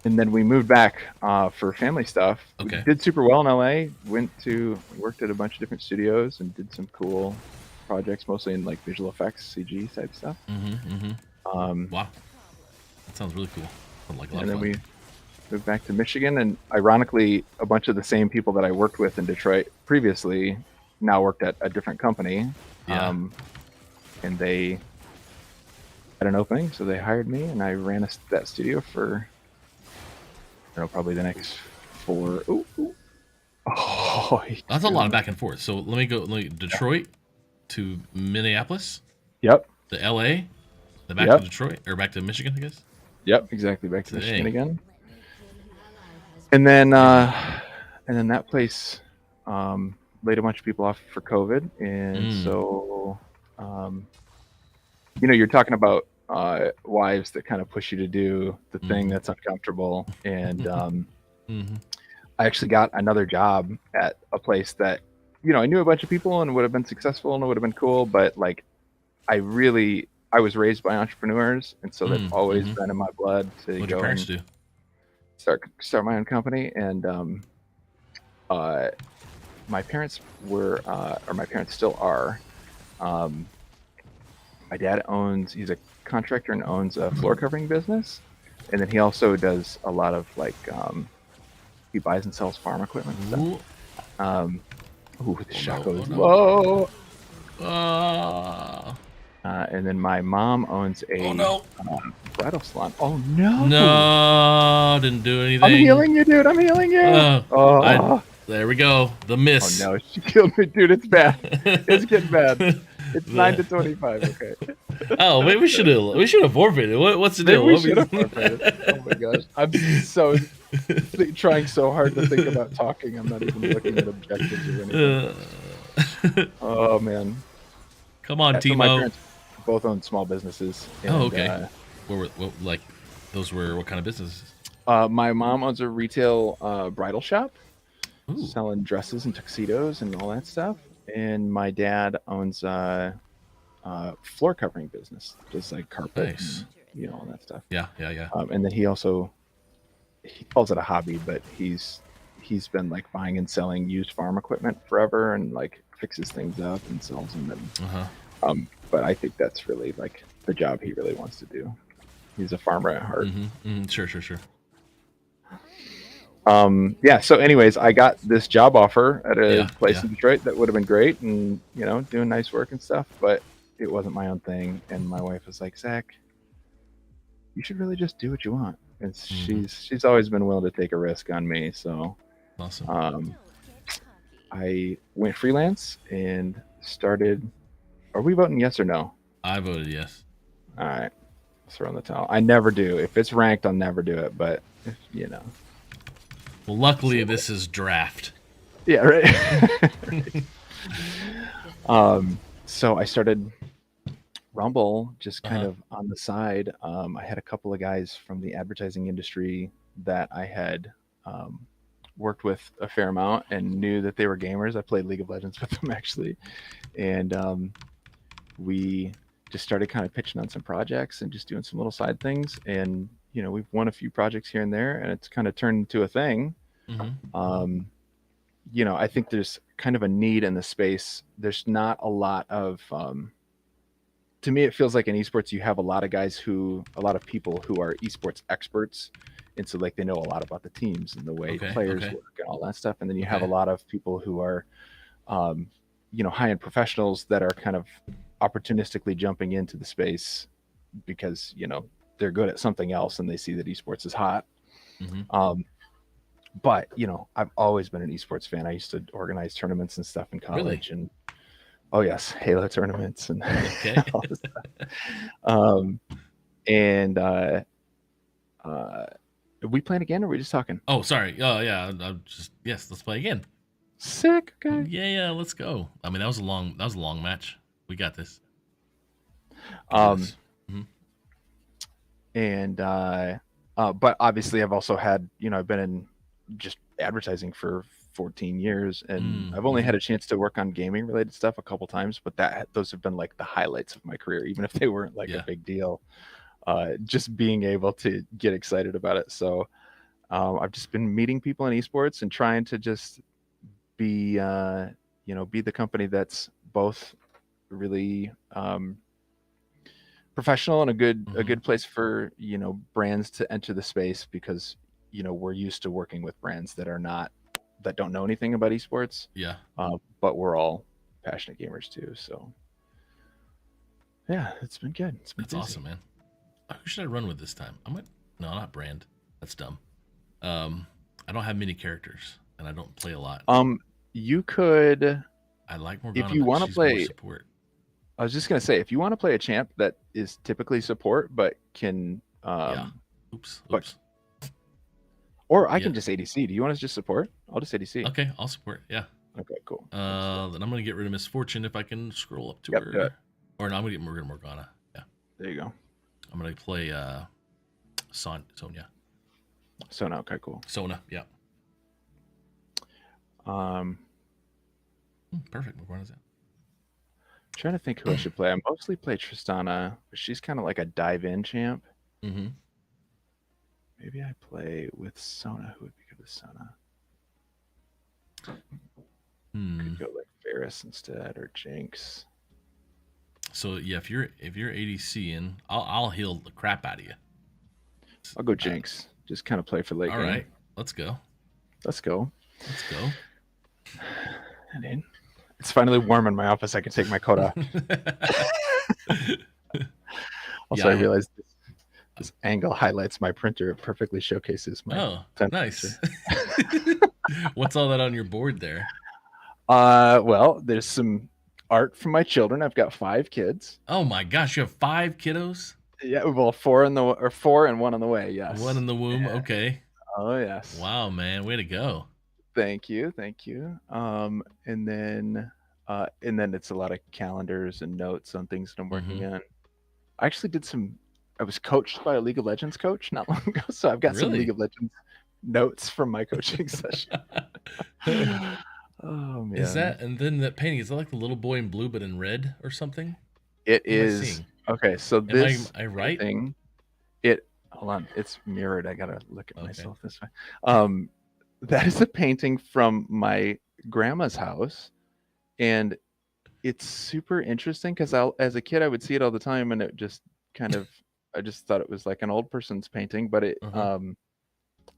and then we moved back for family stuff. Okay. We did super well in LA. Worked at a bunch of different studios and did some cool projects, mostly in like visual effects, CG type stuff. Wow, that sounds really cool. Sounds like a lot And of then fun. we moved back to Michigan, and ironically, a bunch of the same people that I worked with in Detroit previously now worked at a different company. Yeah. And they had an opening, so they hired me, and I ran that studio for probably the next 4. Oh, That's a lot of back and forth. So let me go Detroit to Minneapolis. Yep. To LA. Then back to Detroit, or back to Michigan, I guess. Yep, exactly. Back to Michigan again. And then that place laid a bunch of people off for COVID, and so you're talking about wives that kind of push you to do the thing that's uncomfortable, and I actually got another job at a place that I knew a bunch of people and would have been successful and it would have been cool, but like I was raised by entrepreneurs, and so that's always been in my blood to What'd go your parents and do? start my own company. And my parents were, or my parents still are. My dad he's a contractor and owns a floor covering business, and then he also does a lot of like he buys and sells farm equipment and stuff. Ooh, the shot no, goes no. low. Ah. And then my mom owns a Oh, no. bridal salon. Oh no! No, didn't do anything. I'm healing you, dude. I'm healing you. There we go. The miss. Oh no, she killed me, dude. It's bad. It's getting bad. It's 9 to 25. Okay. Oh, maybe we should have forfeited. What's the Maybe deal? we should have forfeited. Oh my gosh, I'm so trying so hard to think about talking. I'm not even looking at objectives or anything. Oh man. Come on, So my Timo. parents both own small businesses. And, Oh, okay. Those were what kind of businesses? My mom owns a retail bridal shop, selling dresses and tuxedos and all that stuff. And my dad owns a floor covering business, just like carpet, Nice. and, all that stuff. Yeah. And then he calls it a hobby, but he's been like buying and selling used farm equipment forever, and like fixes things up and sells them. And but I think that's really like the job he really wants to do. He's a farmer at heart. Sure. Yeah. So anyways, I got this job offer at a place in Detroit that would have been great, and doing nice work and stuff, but it wasn't my own thing. And my wife was like, Zach, you should really just do what you want. And she's always been willing to take a risk on me. So awesome. I went freelance and started. Are we voting yes or no? I voted yes. All right. Throw in the towel. I never do. If it's ranked, I'll never do it. But if Well, luckily this is draft. Yeah, right. So I started Rumble just kind of on the side. I had a couple of guys from the advertising industry that I had worked with a fair amount and knew that they were gamers. I played League of Legends with them actually. And we just started kind of pitching on some projects and just doing some little side things. And, we've won a few projects here and there, and it's kind of turned into a thing. I think there's kind of a need in the space. There's not a lot of, to me, it feels like in esports, you have a lot of people who are esports experts. And so like, they know a lot about the teams and the way players work and all that stuff. And then you have a lot of people who are, high-end professionals that are kind of opportunistically jumping into the space because, they're good at something else and they see that esports is hot. But, I've always been an esports fan. I used to organize tournaments and stuff in college. Really? And oh yes, Halo tournaments and all this stuff. Are we playing again or are we just talking? Oh, sorry. Oh, yeah. Yes. Let's play again. Sick. Okay. Yeah. Let's go. I mean, that was a long match. We got this. But obviously I've also had, I've been in just advertising for 14 years and I've only had a chance to work on gaming related stuff a couple times, but those have been like the highlights of my career, even if they weren't like a big deal. Just being able to get excited about it. So I've just been meeting people in esports and trying to just be the company that's both really professional and a good place for brands to enter the space, because we're used to working with brands that don't know anything about esports. But we're all passionate gamers too. So yeah, it's been good. That's awesome, man. Who should I run with this time? No, not brand. That's dumb. I don't have many characters and I don't play a lot. You could. I like Morgana, if you want to play support. I was just gonna say, if you want to play a champ that is typically support but can Oops. Or I can just ADC. Do you want to just support? I'll just ADC. Okay, I'll support. Yeah. Okay, cool. Then I'm gonna get rid of Misfortune if I can scroll up to Yep, her. do it. Or no, I'm gonna get rid of Morgana. Yeah. There you go. I'm gonna play Sonya. Sona, okay, cool. Sona, yeah. Perfect. Morgana's out. Trying to think who I should play. I mostly play Tristana, but she's kind of like a dive-in champ. Maybe I play with Sona. Who would be good with Sona? Could go like Varus instead, or Jinx. So yeah, if you're ADC in, I'll heal the crap out of you. I'll go Jinx. Just kind of play for late game. All right, let's go. Let's go. Let's go. And in. It's finally warm in my office. I can take my coat off. Also, I realized this angle highlights my printer. It perfectly showcases my. Oh, nice. What's all that on your board there? Well, there's some art from my children. I've got 5 kids. Oh my gosh, you have 5 kiddos? Yeah, well, 4 and 1 on the way. Yes. 1 in the womb. Yeah. Okay. Oh yes. Wow, man, way to go. Thank you. And then it's a lot of calendars and notes on things that I'm working on. I actually I was coached by a League of Legends coach not long ago, so I've got some League of Legends notes from my coaching session. Oh man. Is that, and then that painting, is that like the little boy in blue but in red or something? It is. Okay, so this am I right? thing, hold on, it's mirrored. I gotta look at myself this way. That is a painting from my grandma's house, and it's super interesting because as a kid I would see it all the time, and it just kind of I just thought it was like an old person's painting, but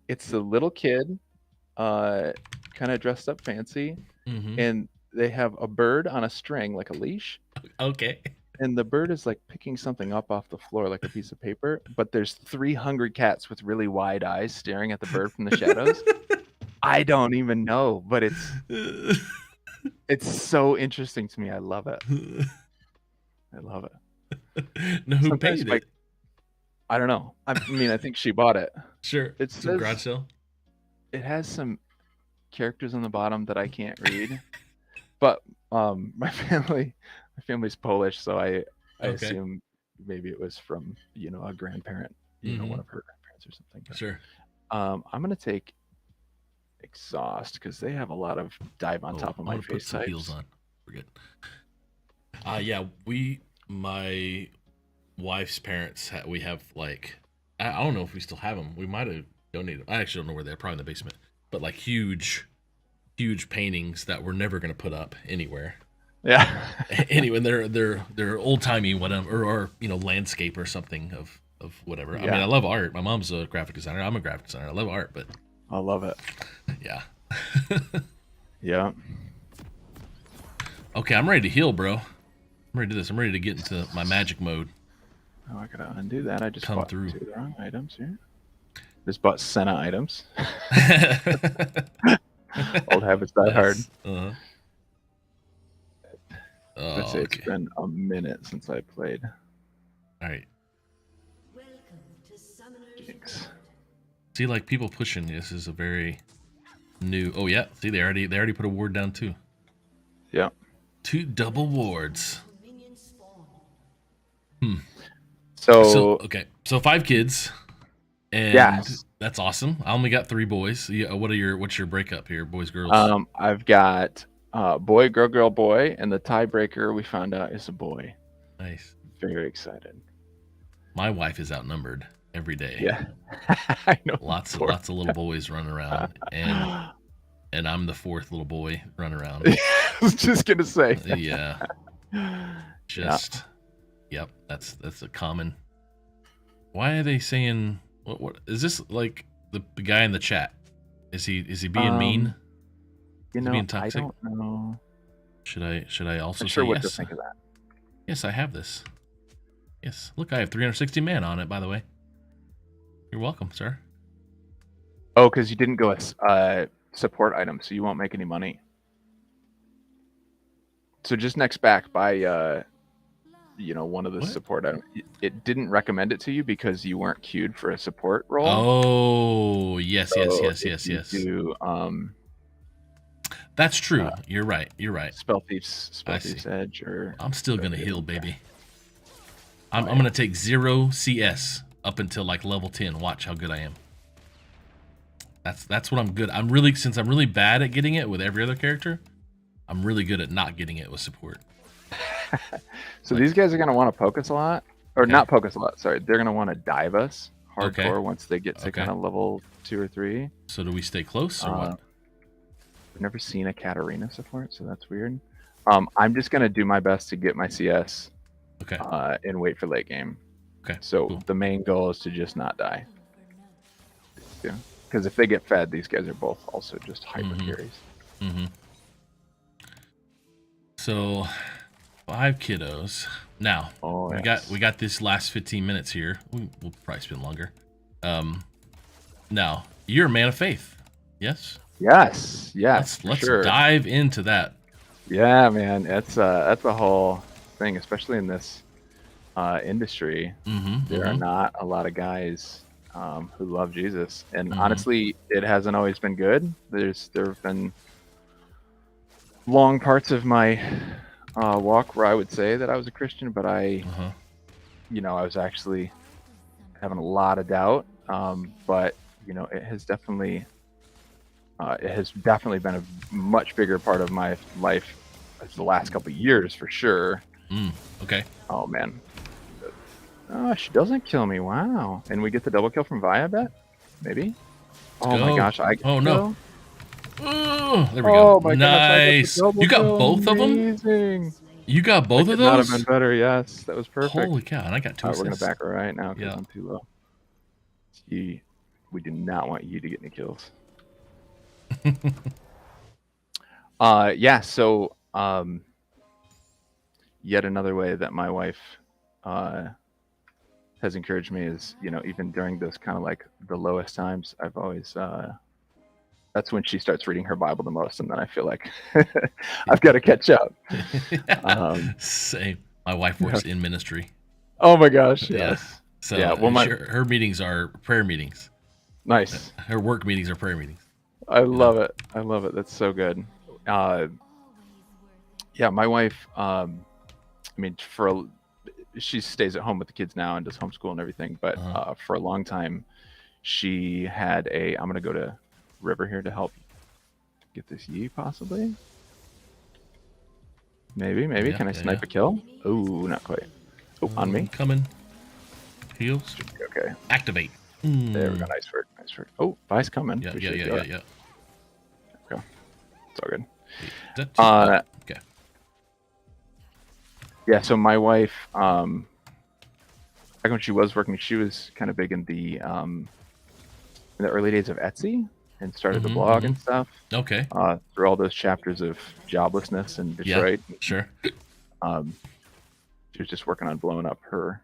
it's a little kid, kind of dressed up fancy, and they have a bird on a string, like a leash. Okay. And the bird is like picking something up off the floor, like a piece of paper. But there's 3 hungry cats with really wide eyes staring at the bird from the shadows. I don't even know, but it's so interesting to me. I love it. I love it. No, who painted it? I don't know. I mean, I think she bought it. Sure. It says garage sale. It has some characters on the bottom that I can't read, but my family's Polish, so I assume maybe it was from a grandparent, one of her grandparents or something. Sure. I'm gonna take exhaust because they have a lot of dive on top of my face. Put some heels on. We're good. Yeah, my wife's parents we have like I don't know if we still have them. We might have donated. I actually don't know where they're. Probably in the basement. But like huge paintings that we're never gonna put up anywhere. Yeah. Anyway, they're old timey whatever, or landscape or something of whatever. Yeah. I mean, I love art. My mom's a graphic designer. I'm a graphic designer. I love art, but I love it. Yeah. Yeah. Okay, I'm ready to heal, bro. I'm ready to do this. I'm ready to get into my magic mode. Oh, I gotta undo that. I just bought through 2 of the wrong items here. Just bought Senna items. Old habits die hard. Let's say it's been a minute since I played. All right. See, like people pushing this is a very new. Oh yeah, see they already put a ward down too. Yeah. 2 double wards. So 5 kids, and that's awesome. I only got 3 boys. Yeah, what's your breakup here, boys, girls? I've got boy, girl, girl, boy, and the tiebreaker we found out is a boy. Nice. Very excited. My wife is outnumbered every day. Yeah. I know. Lots of little boys running around, and I'm the 4th little boy running around. I was just gonna say. Yeah. Yep. That's a common. Why are they saying what is this like the guy in the chat? Is he being mean? Being toxic? I don't know. Should I also I'm say sure what yes? to think of that. Yes, I have this. Yes. Look, I have 360 man on it, by the way. You're welcome, sir. Oh, because you didn't go with support item, so you won't make any money. So just next back buy one of the support items. It didn't recommend it to you because you weren't queued for a support role. Oh, yes. That's true. You're right. Spell Thief's Edge, or I'm still gonna heal, baby. I'm gonna take 0 CS up until like level 10. Watch how good I am. That's what I'm good. Since I'm really bad at getting it with every other character, I'm really good at not getting it with support. So these guys are gonna want to poke us a lot, or not poke us a lot. Sorry, they're gonna want to dive us hardcore once they get to kind of level 2 or 3. So do we stay close or what? I've never seen a Katarina support, so that's weird. I'm just gonna do my best to get my CS. Okay. And wait for late game. Okay. So the main goal is to just not die. Yeah. Because if they get fed, these guys are both also just hyper carries. So 5 kiddos. Now we got this last 15 minutes here. We'll probably spend longer. Now you're a man of faith. Yes. Yes. Yes. Let's sure. dive into that. Yeah, man. That's a whole thing, especially in this industry. There are not a lot of guys who love Jesus, and honestly, it hasn't always been good. There have been long parts of my walk where I would say that I was a Christian, but I was actually having a lot of doubt. But it has definitely been a much bigger part of my life the last couple of years for sure. Okay. Oh man. Oh, she doesn't kill me. Wow. And we get the double kill from Vi, I bet? Maybe? Oh my gosh. Oh no. Oh, there we go. My nice. goodness, You got both of them? Amazing. You got both of those? Not have been better. Yes, that was perfect. Holy cow! And I got 2 We're gonna assists. back her right now because I'm too low. We do not want you to get any kills. Yeah. So, yet another way that my wife has encouraged me is, even during those kind of like the lowest times, I've always that's when she starts reading her Bible the most, and then I feel like I've got to catch up. Same. My wife works in ministry. Oh my gosh! Yes. Yeah. So yeah. Well, her meetings are prayer meetings. Nice. Her work meetings are prayer meetings. I love it. I love it. That's so good. Yeah, my wife. She stays at home with the kids now and does homeschool and everything. But for a long time, she had I'm gonna go to River here to help get this Yi possibly. Maybe. Yeah, Can I snipe a kill? Oh, not quite. Oh, on me. Coming. Heals. Okay. Activate. There we go. Nice work. Oh, Vi's coming. Yeah. Okay. It's all good. Okay. Yeah, so my wife, back when she was working, she was kind of big in the early days of Etsy and started the blog and stuff. Okay. Through all those chapters of joblessness in Detroit. Yeah, sure. She was just working on blowing up her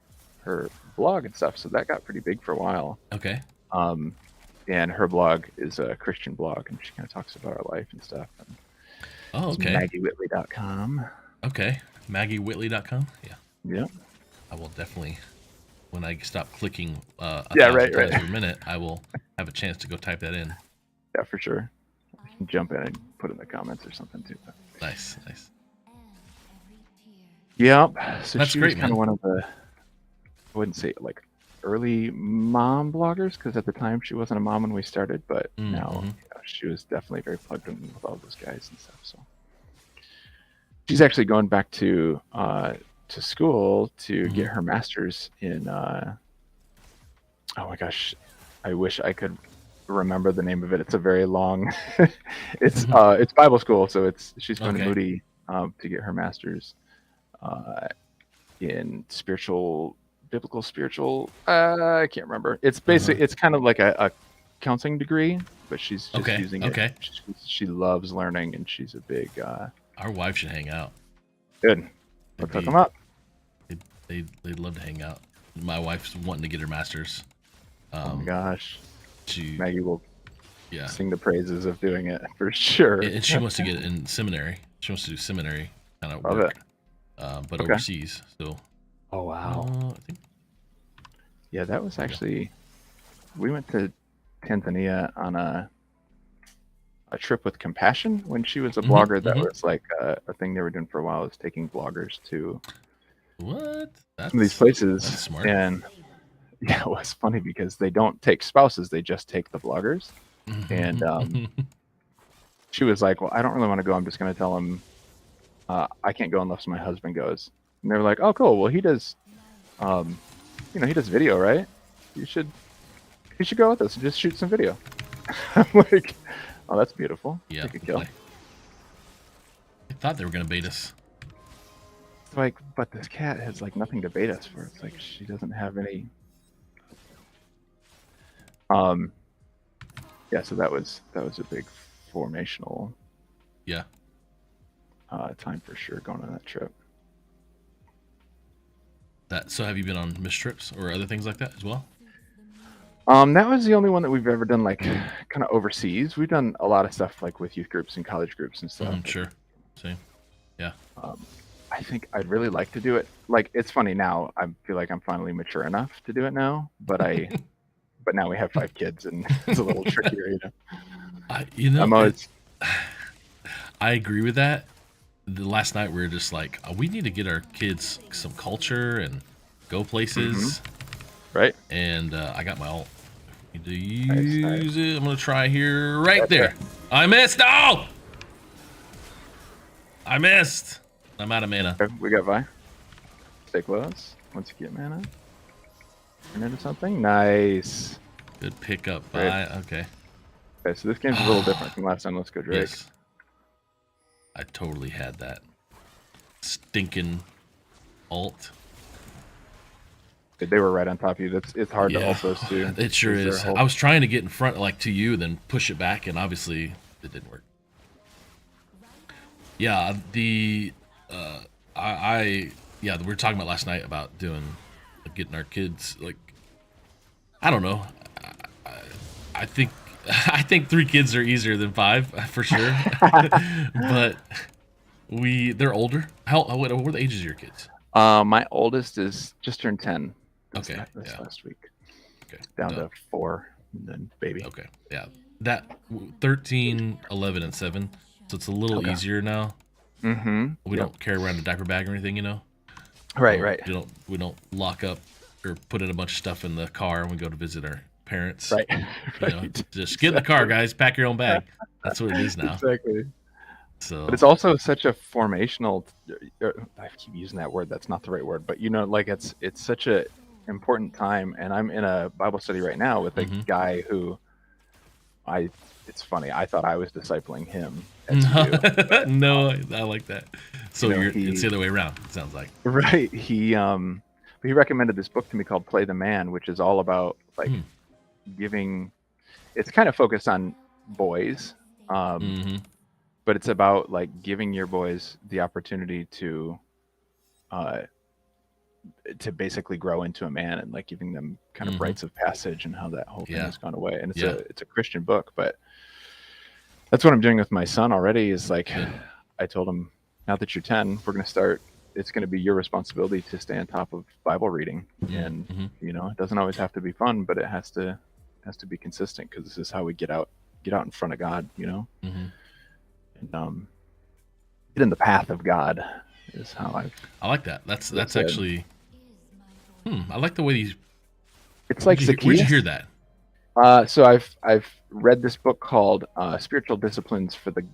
blog and stuff, so that got pretty big for a while. Okay. And her blog is a Christian blog, and she kind of talks about her life and stuff. And okay. MaggieWhittley.com. Okay. MaggieWhittley.com? Yeah. Yeah. I will definitely, when I stop clicking right. times per minute, I will have a chance to go type that in. Yeah, for sure. You can jump in and put in the comments or something too. Nice. Yep. So That's she great, was kind man. of one of the, I wouldn't say like early mom bloggers, because at the time she wasn't a mom when we started, but now she was definitely very plugged in with all those guys and stuff. So she's actually going back to school to get her master's in oh my gosh, I wish I could remember the name of it. It's a very long it's Bible school, so she's going to Moody to get her master's in biblical spiritual, I can't remember. It's basically it's kind of like a counseling degree, but she's just using it. She loves learning, and she's a big our wife should hang out. Good. Let's hook them up. They'd love to hang out. My wife's wanting to get her master's. Oh my gosh. She Maggie will sing the praises of doing it for sure. And she wants to get in seminary. She wants to do seminary kind of work, but overseas. So. Oh wow. Yeah, that was actually. We went to Tanzania on a trip with Compassion when she was a blogger. That was like a thing they were doing for a while, is taking bloggers to some of these places. That's smart. And yeah, it was funny because they don't take spouses; they just take the bloggers. And she was like, "Well, I don't really want to go. I'm just going to tell them I can't go unless my husband goes." And they were like, "Oh, cool. Well, he does, he does video, right? You should go with us and just shoot some video." I'm like, "Oh, that's beautiful. Yeah. Take a kill." I thought they were gonna bait us. It's like, but this cat has like nothing to bait us for. It's like she doesn't have any. Yeah. So that was a big formational. Yeah. time for sure going on that trip. So have you been on Miss trips or other things like that as well? That was the only one that we've ever done, like kind of overseas. We've done a lot of stuff like with youth groups and college groups and stuff. Sure. Same. Yeah. I think I'd really like to do it. Like, it's funny now. I feel like I'm finally mature enough to do it now, but but now we have 5 kids and it's a little trickier, I agree with that. Last night we were just like, we need to get our kids some culture and go places. Right. And I got my ult. Need to use it. I'm gonna try here, right there. I missed. Oh! I missed. I'm out of mana. Okay, we got Vi. Stay close. Once you get mana, turn into something. Nice. Good pickup, Vi. Okay. Okay, so this game's a little different from last time. Let's go, Drake. Yes. I totally had that stinking ult. They were right on top of you. It's hard to ult those two. It sure is. I was trying to get in front, like to you, then push it back, and obviously it didn't work. Yeah, we were talking about last night about getting our kids, like, I don't know. I think 3 kids are easier than 5 for sure. But they're older. What are the ages of your kids? My oldest is just turned 10. This last week. Okay. Down to 4, and then baby. Okay. Yeah. That 13, 11, and 7. So it's a little easier now. Mm-hmm. We don't carry around a diaper bag or anything, you know. Right. We don't lock up or put in a bunch of stuff in the car when we go to visit our parents. Right. You know, just get in the car, guys. Pack your own bag. That's what it is now. Exactly. So, but it's also such a formational. I keep using that word. That's not the right word. But like it's such a important time. And I'm in a Bible study right now with a guy who it's funny. I thought I was discipling him. No, I like that. So it's the other way around. It sounds like. Right. He recommended this book to me called Play the Man, which is all about like giving. It's kind of focused on boys, but it's about like giving your boys the opportunity to basically grow into a man and like giving them kind of rites of passage and how that whole thing has gone away. And it's a Christian book, but that's what I'm doing with my son already is like, I told him, now that you're 10, we're going to start, it's going to be your responsibility to stay on top of Bible reading. And, it doesn't always have to be fun, but it has to be consistent because this is how we get out in front of God, and get in the path of God is how I like that. That's actually, I like the way these, it's like where'd you hear that? So I've read this book called Spiritual Disciplines for the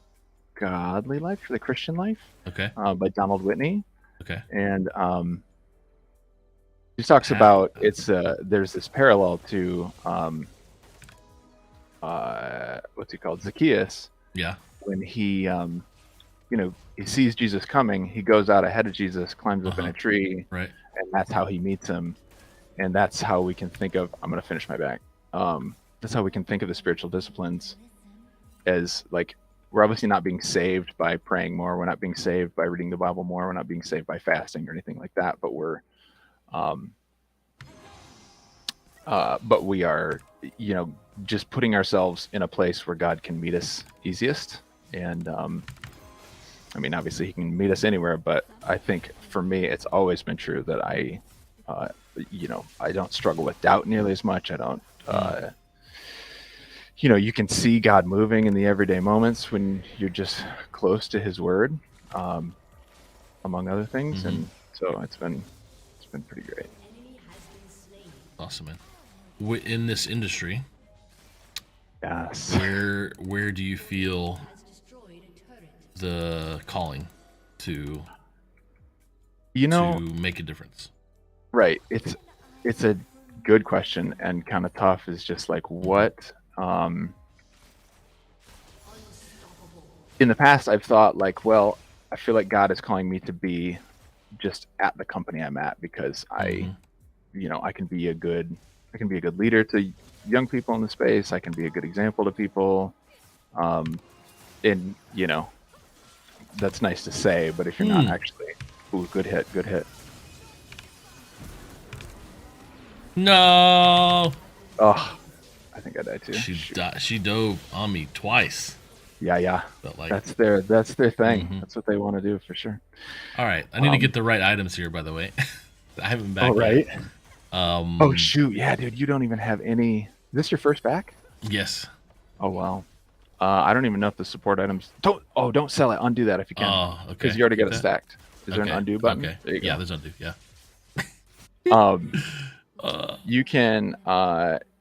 Godly Life, for the Christian Life. Okay. By Donald Whitney. Okay. And he talks about there's this parallel to what's he called, Zacchaeus. Yeah. When he he sees Jesus coming, he goes out ahead of Jesus, climbs up in a tree, right, and that's how he meets him. And that's how we can think of. I'm going to finish my back. That's how we can think of the spiritual disciplines as like, we're obviously not being saved by praying more. We're not being saved by reading the Bible more. We're not being saved by fasting or anything like that. But we are, just putting ourselves in a place where God can meet us easiest. And obviously he can meet us anywhere, but I think for me, it's always been true that I don't struggle with doubt nearly as much. I don't, you can see God moving in the everyday moments when you're just close to his word, among other things. And so it's been pretty great. Awesome, man. In this industry, yes, where do you feel the calling to make a difference? Right. It's a good question and kind of tough. Is just like what in the past I've thought like, well, I feel like God is calling me to be just at the company I'm at because I can be a good leader to young people in the space. I can be a good example to people. And that's nice to say, but if you're not actually, ooh, good hit. No. Oh, I think I died too. She dove on me twice. Yeah. But like that's their thing. That's what they want to do for sure. All right, I need to get the right items here. By the way, I haven't back. Oh right. Yet. Oh shoot, yeah, dude, you don't even have any. Is this your first back? Yes. Oh wow. I don't even know if the support items. Don't sell it. Undo that if you can. Oh, okay. Because you already got it stacked. Is there an undo button? Okay. There you go. Yeah, there's undo. Yeah.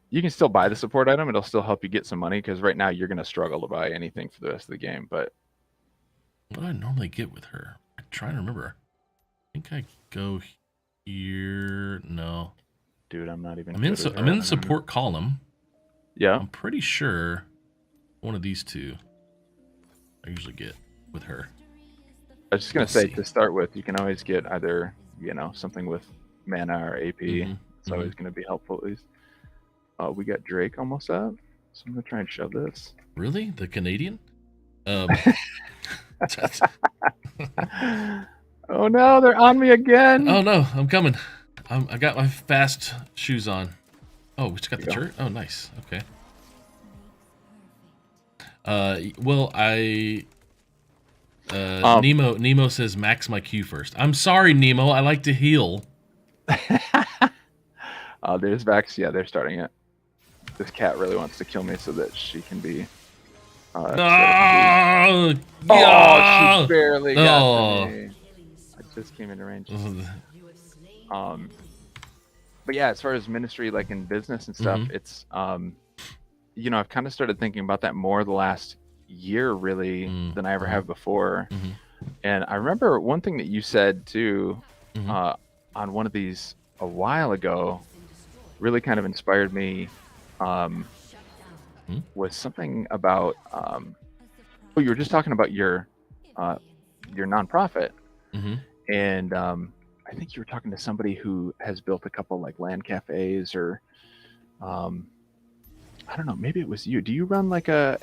You can still buy the support item. It'll still help you get some money because right now you're gonna struggle to buy anything for the rest of the game. But what do I normally get with her? I'm trying to remember. I think I go here. No. Dude, I'm not even. I'm in the support column. Yeah. I'm pretty sure one of these two I usually get with her. I was just gonna say to start with, you can always get either something with mana or AP. It's always gonna be helpful at least. We got Drake almost up, so I'm gonna try and shove this. Really, the Canadian? Oh no, they're on me again. Oh no, I'm coming. I got my fast shoes on. Oh, we just got the shirt. Oh, nice. Okay. Well, Nemo says max my Q first. I'm sorry, Nemo. I like to heal. There's Vex. Yeah, they're starting it. This cat really wants to kill me so that she can be. Oh, she barely got me. I just came into range. But yeah, as far as ministry, like in business and stuff, it's I've kind of started thinking about that more the last year, really, than I ever have before. And I remember one thing that you said too on one of these a while ago, really kind of inspired me. Was something about you were just talking about your nonprofit, and I think you were talking to somebody who has built a couple like land cafes or I don't know, maybe it was you. Do you run like a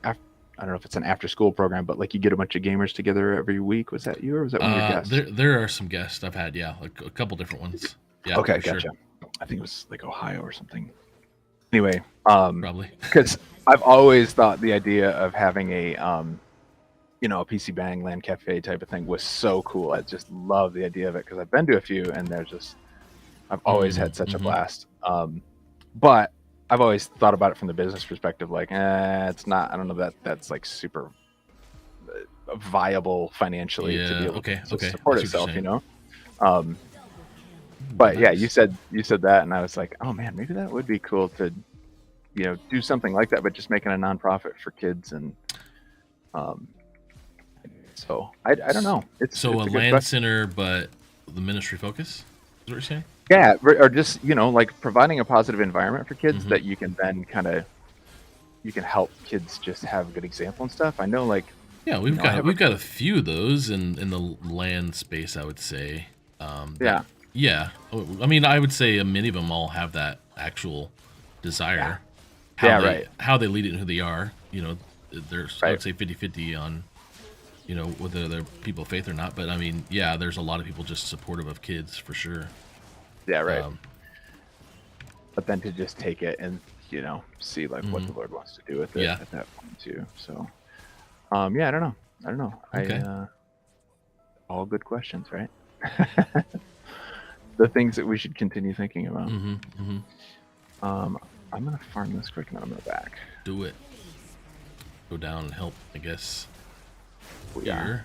I don't know if it's an after school program, but like you get a bunch of gamers together every week? Was that you or was that one of your guests? There are some guests I've had, like a couple different ones. Yeah. Okay, gotcha. Sure. I think it was like Ohio or something. Anyway, probably because I've always thought the idea of having a a PC Bang LAN cafe type of thing was so cool. I just love the idea of it because I've been to a few and I've always had such a blast. But I've always thought about it from the business perspective, like, it's not. I don't know that's like super viable financially to be able to support itself, But yeah, you said that, and I was like, oh man, maybe that would be cool to, do something like that, but just making a nonprofit for kids, and so I don't know. It's a good land question. center, but the ministry focus. Is what you're saying? Yeah, or just like providing a positive environment for kids that you can then you can help kids just have a good example and stuff. I know, like we've got a few of those in the land space, I would say. Yeah. I mean, I would say many of them all have that actual desire. Right. How they lead it and who they are. There's I would say 50-50 on whether they're people of faith or not. But I mean, there's a lot of people just supportive of kids for sure. Yeah, right. But then to just take it and see like what the Lord wants to do with it at that point too. So, I don't know. Okay. All good questions, right? The things that we should continue thinking about. I'm gonna farm this quick and then I'm gonna back. Do it. Go down and help, I guess. Yeah. Here.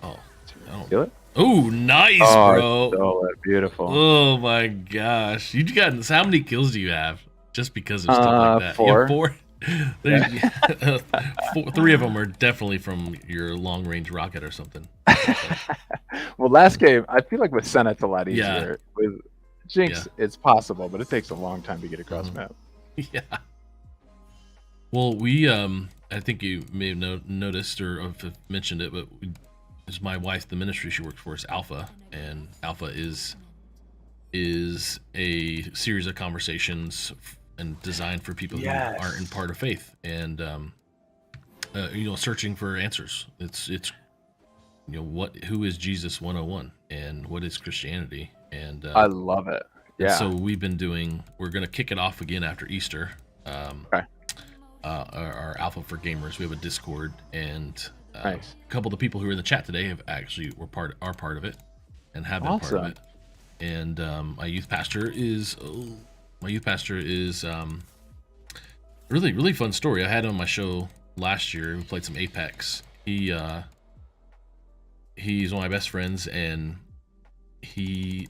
Oh. Feel it? Oh, nice, bro. Oh, beautiful. Oh my gosh. How many kills do you have? Just because of stuff like that. 4. You have 4? 3 of them are definitely from your long range rocket or something. Well, last game, I feel like with Senna it's a lot easier. With Jinx, it's possible, but it takes a long time to get across map. Yeah. Well, we I think you may have noticed or have mentioned it, but it's my wife, the ministry she works for is Alpha, and Alpha is a series of conversations and designed for people who aren't in part of faith. And searching for answers. It's who is Jesus 101 and what is Christianity? And I love it. and Yeah. so we're going to kick it off again after Easter. Okay. Our Alpha for Gamers. We have a Discord, and Nice. a couple of the people who were in the chat today are part of it, and have been part of Awesome. it. And my youth pastor is really, really fun story. I had him on my show last year. We played some Apex. He's one of my best friends, and he's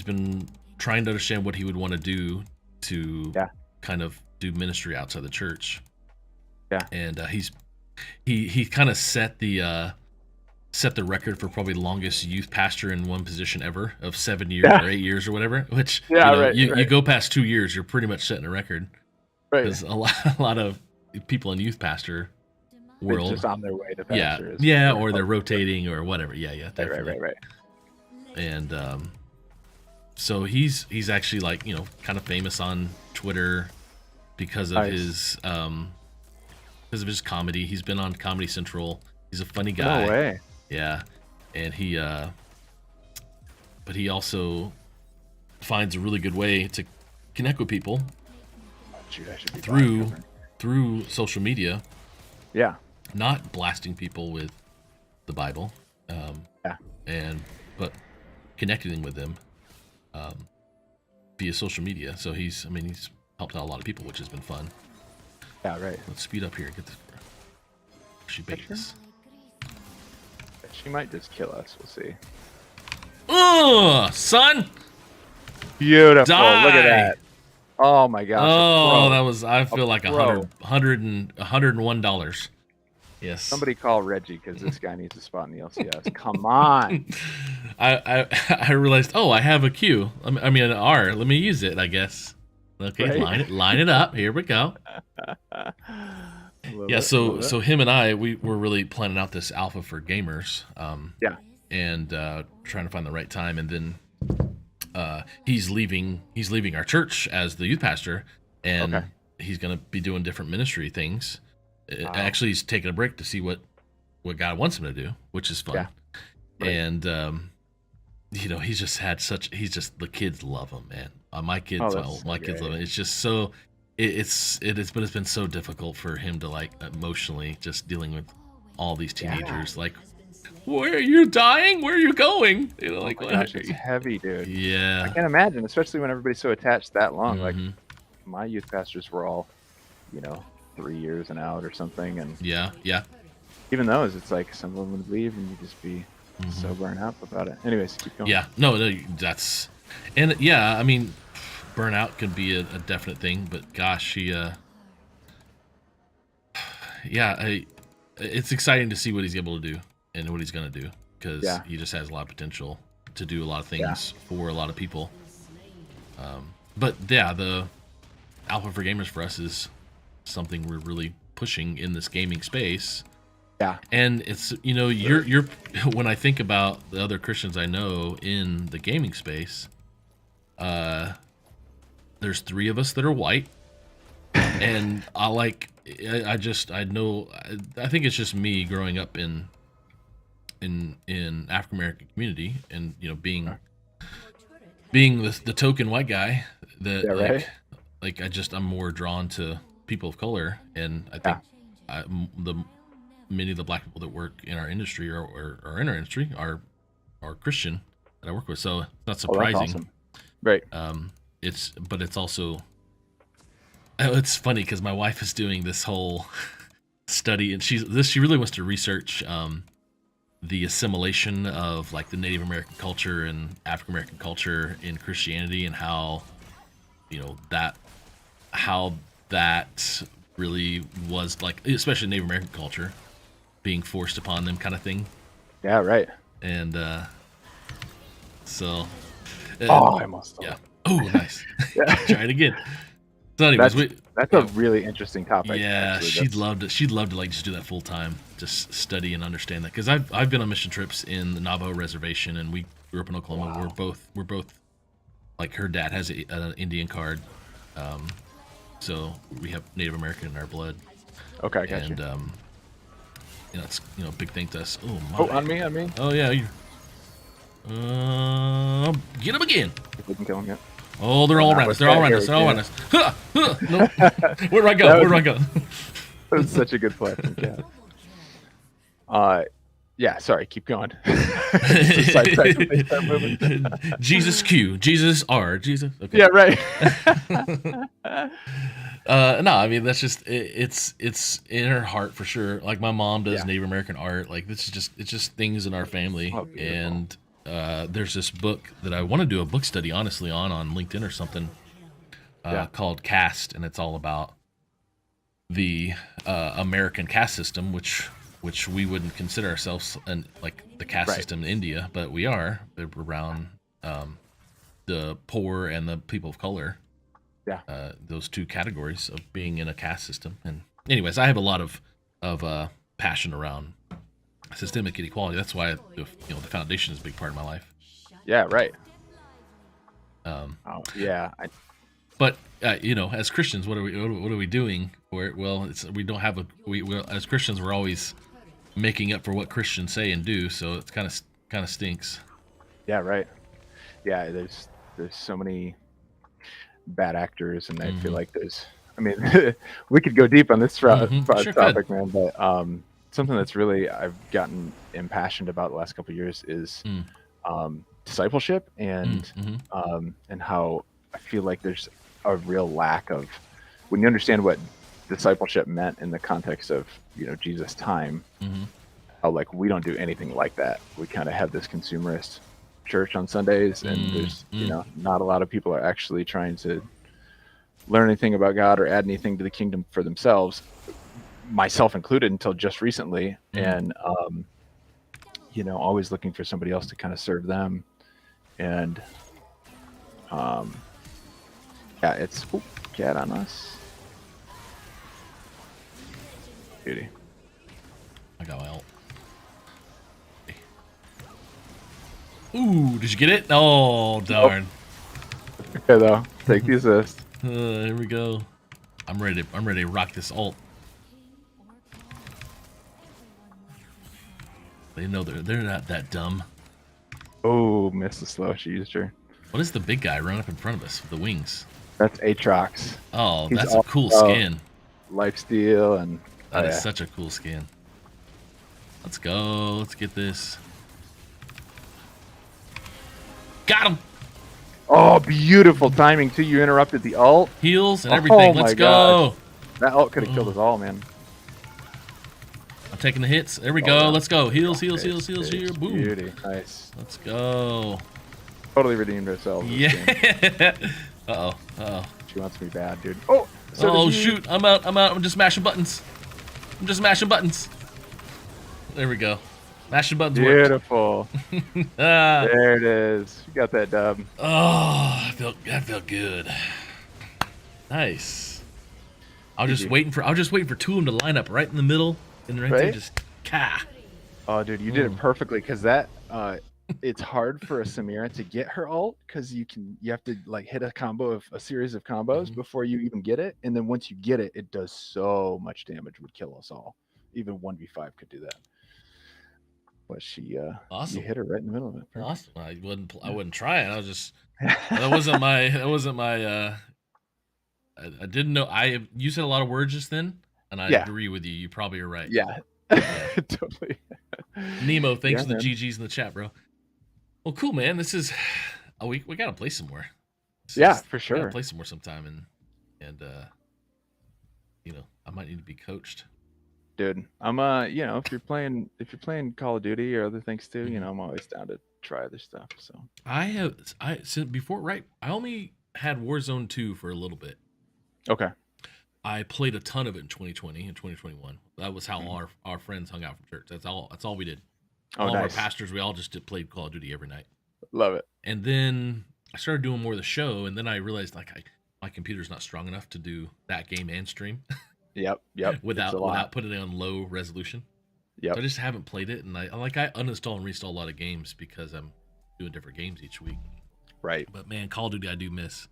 been trying to understand what he would want to do to kind of do ministry outside the church. Yeah. And he kind of set the record for probably longest youth pastor in one position ever of 7 years or 8 years or whatever, which you go past 2 years, you're pretty much setting a record. Right. There's a lot of people in youth pastor world just on their way to pastor. or they're rotating or whatever. Definitely. Right. And so he's actually kind of famous on Twitter because of his comedy. He's been on Comedy Central. He's a funny guy. No way. Yeah. And but he also finds a really good way to connect with people through social media. Yeah. Not blasting people with the Bible. But connecting with them via social media. So he's helped out a lot of people, which has been fun. Yeah, right. Let's speed up here and get this. She bait this. She might just kill us. We'll see. Son! Beautiful. Die! Look at that. Oh my gosh. Oh, that was, I feel like $101. Yes. Somebody call Reggie because this guy needs a spot in the LCS. Come on. I realized, I have a Q. An R. Let me use it, I guess. Okay, Right? line it up. Here we go. So him and I, we were really planning out this Alpha for Gamers. And trying to find the right time, and then he's leaving our church as the youth pastor, and he's going to be doing different ministry things. Actually, he's taking a break to see what God wants him to do, which is fun. And he's just the kids love him, man. My kids love him. It's just so it's been so difficult for him to emotionally just dealing with all these teenagers. Where are you dying? Where are you going? Gosh, it's heavy, dude. Yeah. I can't imagine, especially when everybody's so attached that long. Like my youth pastors were all, 3 years and out or something, and even those, it's like some of them would leave and you'd just be so burnt out about it. Anyways, keep going. That's burnout can be a definite thing, but gosh, it's exciting to see what he's able to do and what he's going to do, because he just has a lot of potential to do a lot of things for a lot of people. The Alpha for Gamers for us is something we're really pushing in this gaming space. And it's, you're when I think about the other Christians I know in the gaming space, there's 3 of us that are white, and I think it's just me growing up in African American community, and being the token white guy that I'm more drawn to people of color, and I think many of the black people that work in our industry or in our industry are Christian that I work with, so it's not surprising. That's awesome. Right. It's also, it's funny because my wife is doing this whole study, and she really wants to research the assimilation of the Native American culture and African American culture in Christianity, and how that really was especially Native American culture being forced upon them, kind of thing. Yeah, right. And so I must have. Oh, nice. Try it again. So anyways, that's a really interesting topic. Yeah, actually. she'd love to just do that full time, just study and understand that, because I've been on mission trips in the Navajo reservation, and we grew up in Oklahoma. Wow. We're both her dad has an Indian card, so we have Native American in our blood. Okay, I got and you. it's big thing to us. Oh my. Oh, on me. Oh yeah. Get him again. If we can kill him yet. Oh, they're all around us. They're all around us. They're all around us. Huh, huh. Nope. Where do I go? Where do I go? That was such a good play from Cat. Yeah, sorry, keep going. Jesus Q, Jesus R, Jesus. Okay. Yeah, right. No, I mean that's just it's in her heart for sure. Like my mom does Native American art. Like it's just things in our family. And there's this book that I want to do a book study honestly on LinkedIn or something called Caste, and it's all about the American caste system, which we wouldn't consider ourselves like the caste system in India, but we are around the poor and the people of color. Yeah. Those two categories of being in a caste system. And anyways, I have a lot of passion around systemic inequality. That's why the foundation is a big part of my life. Yeah, right. But as Christians, what are we doing? We as Christians we're always making up for what Christians say and do, so it's kind of stinks. Yeah, right. Yeah, there's so many bad actors, and I feel like we could go deep on this topic, man, but something that's really I've gotten impassioned about the last couple of years is discipleship and how I feel like there's a real lack of, when you understand what discipleship meant in the context of Jesus' time, how like we don't do anything like that. We kind of have this consumerist church on Sundays, and there's not a lot of people are actually trying to learn anything about God or add anything to the kingdom for themselves, myself included, until just recently. And always looking for somebody else to kind of serve them. And it's Cat on us. Beauty. I got my ult. Ooh, did you get it? Oh, darn. Okay, though. Take the assist. Here we go. I'm ready to rock this ult. They know they're not that dumb. Oh, missed the slow. She used her. What is the big guy running up in front of us with the wings? That's Aatrox. Oh, that's a cool skin. Lifesteal and that is such a cool skin. Let's go. Let's get this. Got him. Oh, beautiful timing too. You interrupted the ult. Heals and everything. Let's go. That ult could have killed us all, man. I'm taking the hits. There we go. Let's go. Heals here. Boom. Beauty. Nice. Let's go. Totally redeemed ourselves. Yeah. Uh-oh. She wants me bad, dude. Oh. Shoot. I'm out. I'm just mashing buttons. There we go. Mashing buttons. Beautiful. There it is. You got that dub. Oh, that felt good. Nice. I was just waiting for Tulum to line up right in the middle, and right there just Oh, dude, you did it perfectly, because that it's hard for a Samira to get her ult, because you have to like hit a series of combos before you even get it, and then once you get it, it does so much damage, would kill us all. Even 1v5 could do that. But she awesome. You hit her right in the middle of it. Perfect. Awesome. I wasn't trying. I was just that wasn't my I didn't know. You said a lot of words just then, and I agree with you. You probably are right. Yeah. Totally. Nemo, thanks for the GGs in the chat, bro. Well, cool, man. This is we gotta play some more. For sure. We gotta play some more sometime, and I might need to be coached. Dude, I'm if you're playing Call of Duty or other things too, I'm always down to try other stuff. So I only had Warzone 2 for a little bit. Okay. I played a ton of it in 2020 and 2021. That was how our friends hung out from church. That's all we did. All of our pastors, we all just played Call of Duty every night. Love it. And then I started doing more of the show, and then I realized my computer's not strong enough to do that game and stream. Yep. without putting it on low resolution. Yep. So I just haven't played it, and I uninstall and reinstall a lot of games because I'm doing different games each week. Right. But man, Call of Duty I do miss.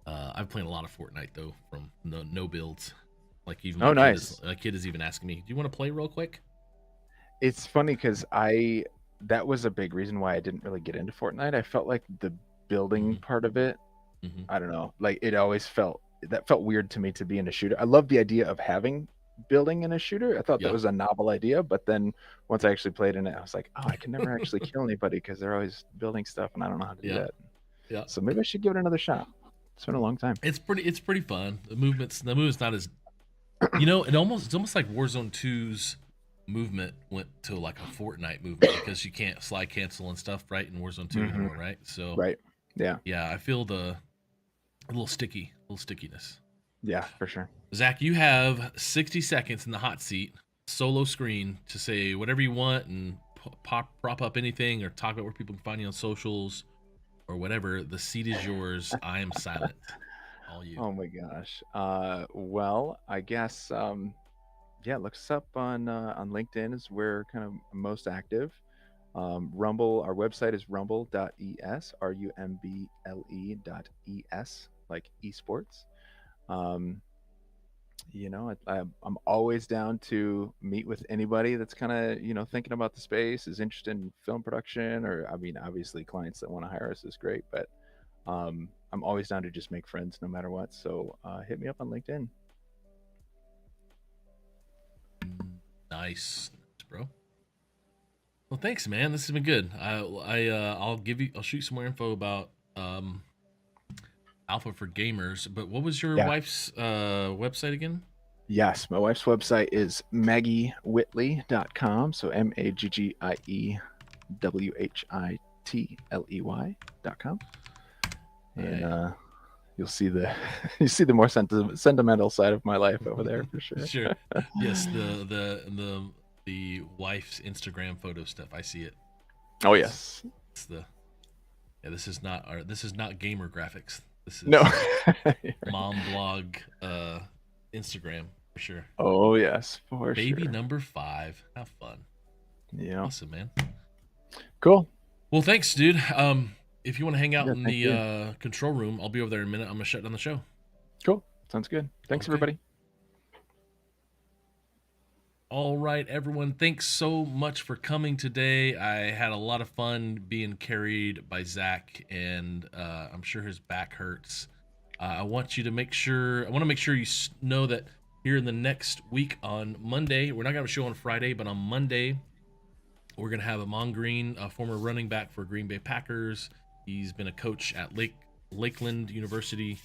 I've played a lot of Fortnite though, from no builds, Like even Oh, my nice. kid is even asking me, "Do you want to play real quick?" It's funny because that was a big reason why I didn't really get into Fortnite. I felt like the building part of it, I don't know, like it always felt weird to me to be in a shooter. I love the idea of having building in a shooter. I thought that was a novel idea, but then once I actually played in it, I was like, oh, I can never actually kill anybody because they're always building stuff, and I don't know how to do that. Yeah. So maybe I should give it another shot. It's been a long time. It's pretty fun. The movement's not as, it's almost like Warzone 2's movement went to like a Fortnite movement because you can't slide cancel and stuff right in Warzone 2 anymore, right? So right, yeah, I feel a little stickiness. Yeah, for sure. Zach, you have 60 seconds in the hot seat, solo screen, to say whatever you want and prop up anything or talk about where people can find you on socials or whatever. The seat is yours. I am silent. All you. Oh my gosh. Well, I guess look us up on LinkedIn is where kind of most active. Rumble, our website is rumble.es, rumble.es, like esports. I'm always down to meet with anybody that's kind of, thinking about the space, is interested in film production, or obviously clients that want to hire us is great, but I'm always down to just make friends no matter what. So hit me up on LinkedIn. Nice, bro. Well, thanks, man. This has been good. I'll shoot you some more info about Alpha for Gamers. But what was your wife's website again? Yes, my wife's website is maggiewhitley.com. So MAGGIEWHITLEY.com. And you'll see the more sentimental side of my life over there for sure. Sure. Yes, the wife's Instagram photo stuff. I see it. Oh yes. It's this is not gamer graphics. This is mom blog Instagram for sure. Oh yes, for Baby sure. number 5. Have fun. Yeah. Awesome, man. Cool. Well, thanks, dude. If you want to hang out in thank the control room, I'll be over there in a minute. I'm gonna shut down the show. Cool. Sounds good. Thanks, everybody. All right, everyone. Thanks so much for coming today. I had a lot of fun being carried by Zach, and I'm sure his back hurts. I want to make sure you know that here in the next week on Monday, we're not gonna have a show on Friday, but on Monday, we're gonna have Amon Green, a former running back for Green Bay Packers. He's been a coach at Lakeland University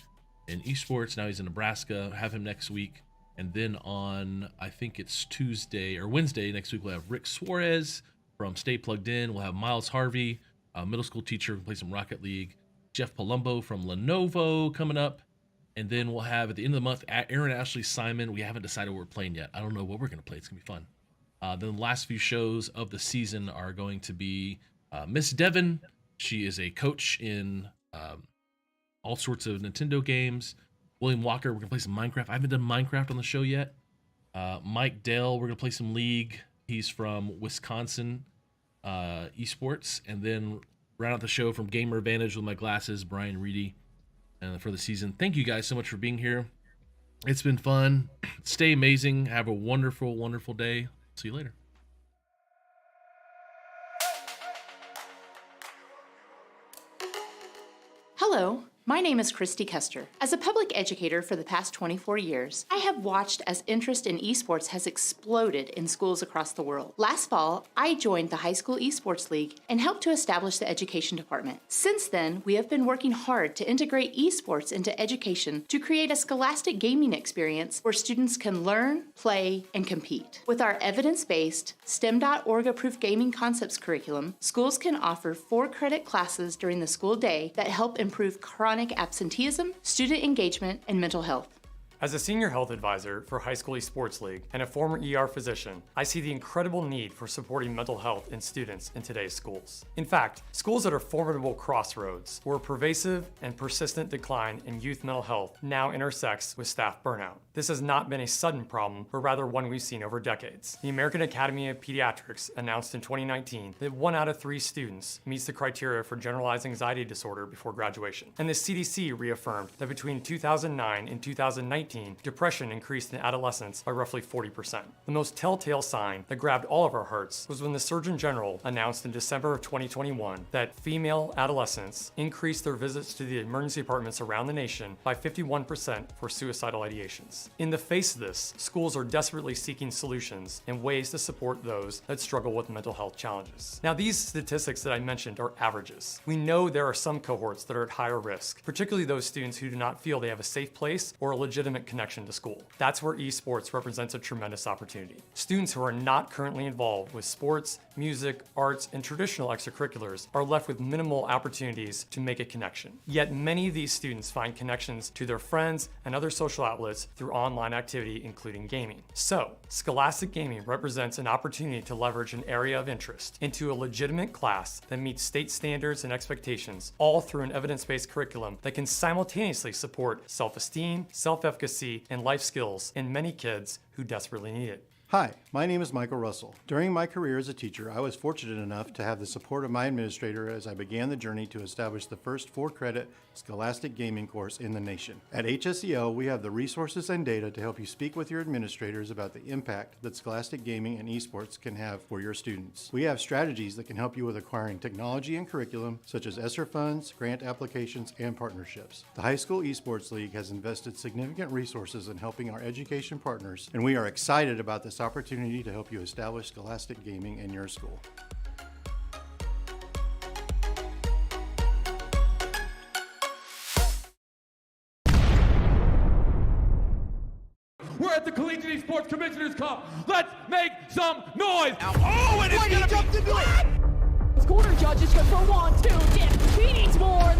in esports. Now he's in Nebraska. Have him next week. And then on, I think it's Tuesday or Wednesday next week, we'll have Rick Suarez from Stay Plugged In. We'll have Miles Harvey, a middle school teacher who can play some Rocket League. Jeff Palumbo from Lenovo coming up. And then we'll have, at the end of the month, Aaron Ashley Simon. We haven't decided what we're playing yet. I don't know what we're going to play. It's going to be fun. Then the last few shows of the season are going to be Miss Devon. She is a coach in all sorts of Nintendo games. William Walker, we're going to play some Minecraft. I haven't done Minecraft on the show yet. Mike Dell, we're going to play some League. He's from Wisconsin esports. And then round out the show from Gamer Advantage with my glasses, Brian Reedy, for the season. Thank you guys so much for being here. It's been fun. Stay amazing. Have a wonderful, wonderful day. See you later. Hello, my name is Christy Kester. As a public educator for the past 24 years, I have watched as interest in esports has exploded in schools across the world. Last fall, I joined the High School Esports League and helped to establish the education department. Since then, we have been working hard to integrate esports into education to create a scholastic gaming experience where students can learn, play, and compete. With our evidence-based, STEM.org-approved gaming concepts curriculum, schools can offer 4-credit classes during the school day that help improve chronic absenteeism, student engagement, and mental health. As a senior health advisor for High School Esports League and a former ER physician, I see the incredible need for supporting mental health in students in today's schools. In fact, schools at a formidable crossroads where a pervasive and persistent decline in youth mental health now intersects with staff burnout. This has not been a sudden problem, but rather one we've seen over decades. The American Academy of Pediatrics announced in 2019 that 1 out of 3 students meets the criteria for generalized anxiety disorder before graduation. And the CDC reaffirmed that between 2009 and 2019, 2019, depression increased in adolescents by roughly 40%. The most telltale sign that grabbed all of our hearts was when the Surgeon General announced in December of 2021 that female adolescents increased their visits to the emergency departments around the nation by 51% for suicidal ideations. In the face of this, schools are desperately seeking solutions and ways to support those that struggle with mental health challenges. Now, these statistics that I mentioned are averages. We know there are some cohorts that are at higher risk, particularly those students who do not feel they have a safe place or a legitimate connection to school. That's where esports represents a tremendous opportunity. Students who are not currently involved with sports, music, arts, and traditional extracurriculars are left with minimal opportunities to make a connection. Yet many of these students find connections to their friends and other social outlets through online activity, including gaming. So, Scholastic Gaming represents an opportunity to leverage an area of interest into a legitimate class that meets state standards and expectations, all through an evidence-based curriculum that can simultaneously support self-esteem, self-efficacy, and life skills in many kids who desperately need it. Hi, my name is Michael Russell. During my career as a teacher, I was fortunate enough to have the support of my administrator as I began the journey to establish the first 4-credit Scholastic Gaming course in the nation. At HSEL, we have the resources and data to help you speak with your administrators about the impact that Scholastic Gaming and esports can have for your students. We have strategies that can help you with acquiring technology and curriculum, such as ESSER funds, grant applications, and partnerships. The High School Esports League has invested significant resources in helping our education partners, and we are excited about this opportunity to help you establish Scholastic Gaming in your school. We're at the Collegiate Esports Commissioners Cup. Let's make some noise. Oh, and it's gonna jump into it. Corner judges go for 1, 2, yeah, he needs more.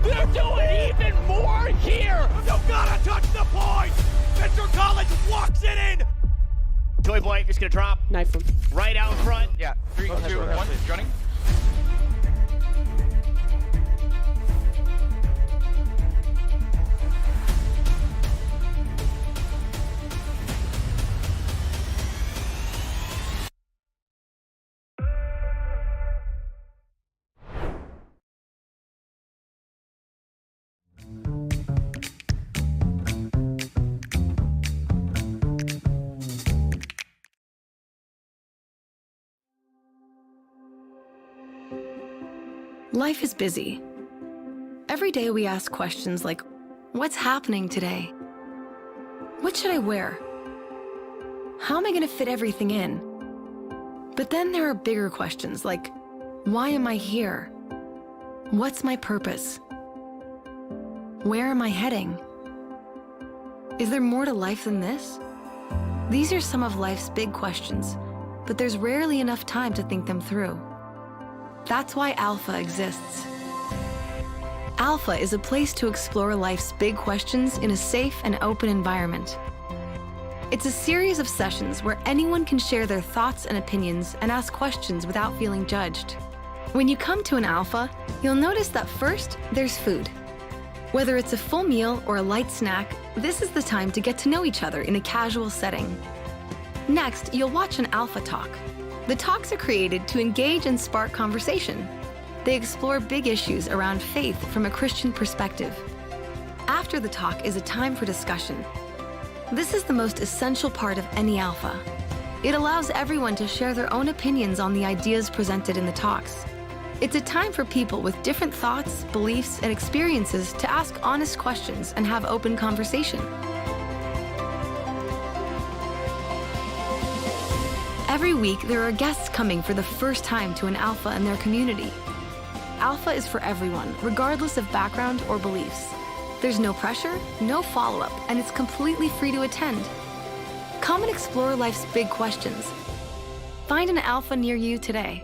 They're doing even more here. You gotta touch the point. Mr. College walks it in. Toy Boy is gonna drop. Knife him. Right out in front. Yeah, 3, 2, 1, running. Life is busy. Every day we ask questions like, what's happening today? What should I wear? How am I going to fit everything in? But then there are bigger questions like, why am I here? What's my purpose? Where am I heading? Is there more to life than this? These are some of life's big questions, but there's rarely enough time to think them through. That's why Alpha exists. Alpha is a place to explore life's big questions in a safe and open environment. It's a series of sessions where anyone can share their thoughts and opinions and ask questions without feeling judged. When you come to an Alpha, you'll notice that first, there's food. Whether it's a full meal or a light snack, this is the time to get to know each other in a casual setting. Next, you'll watch an Alpha Talk. The talks are created to engage and spark conversation. They explore big issues around faith from a Christian perspective. After the talk is a time for discussion. This is the most essential part of any Alpha. It allows everyone to share their own opinions on the ideas presented in the talks. It's a time for people with different thoughts, beliefs, and experiences to ask honest questions and have open conversation. Every week, there are guests coming for the first time to an Alpha in their community. Alpha is for everyone, regardless of background or beliefs. There's no pressure, no follow-up, and it's completely free to attend. Come and explore life's big questions. Find an Alpha near you today.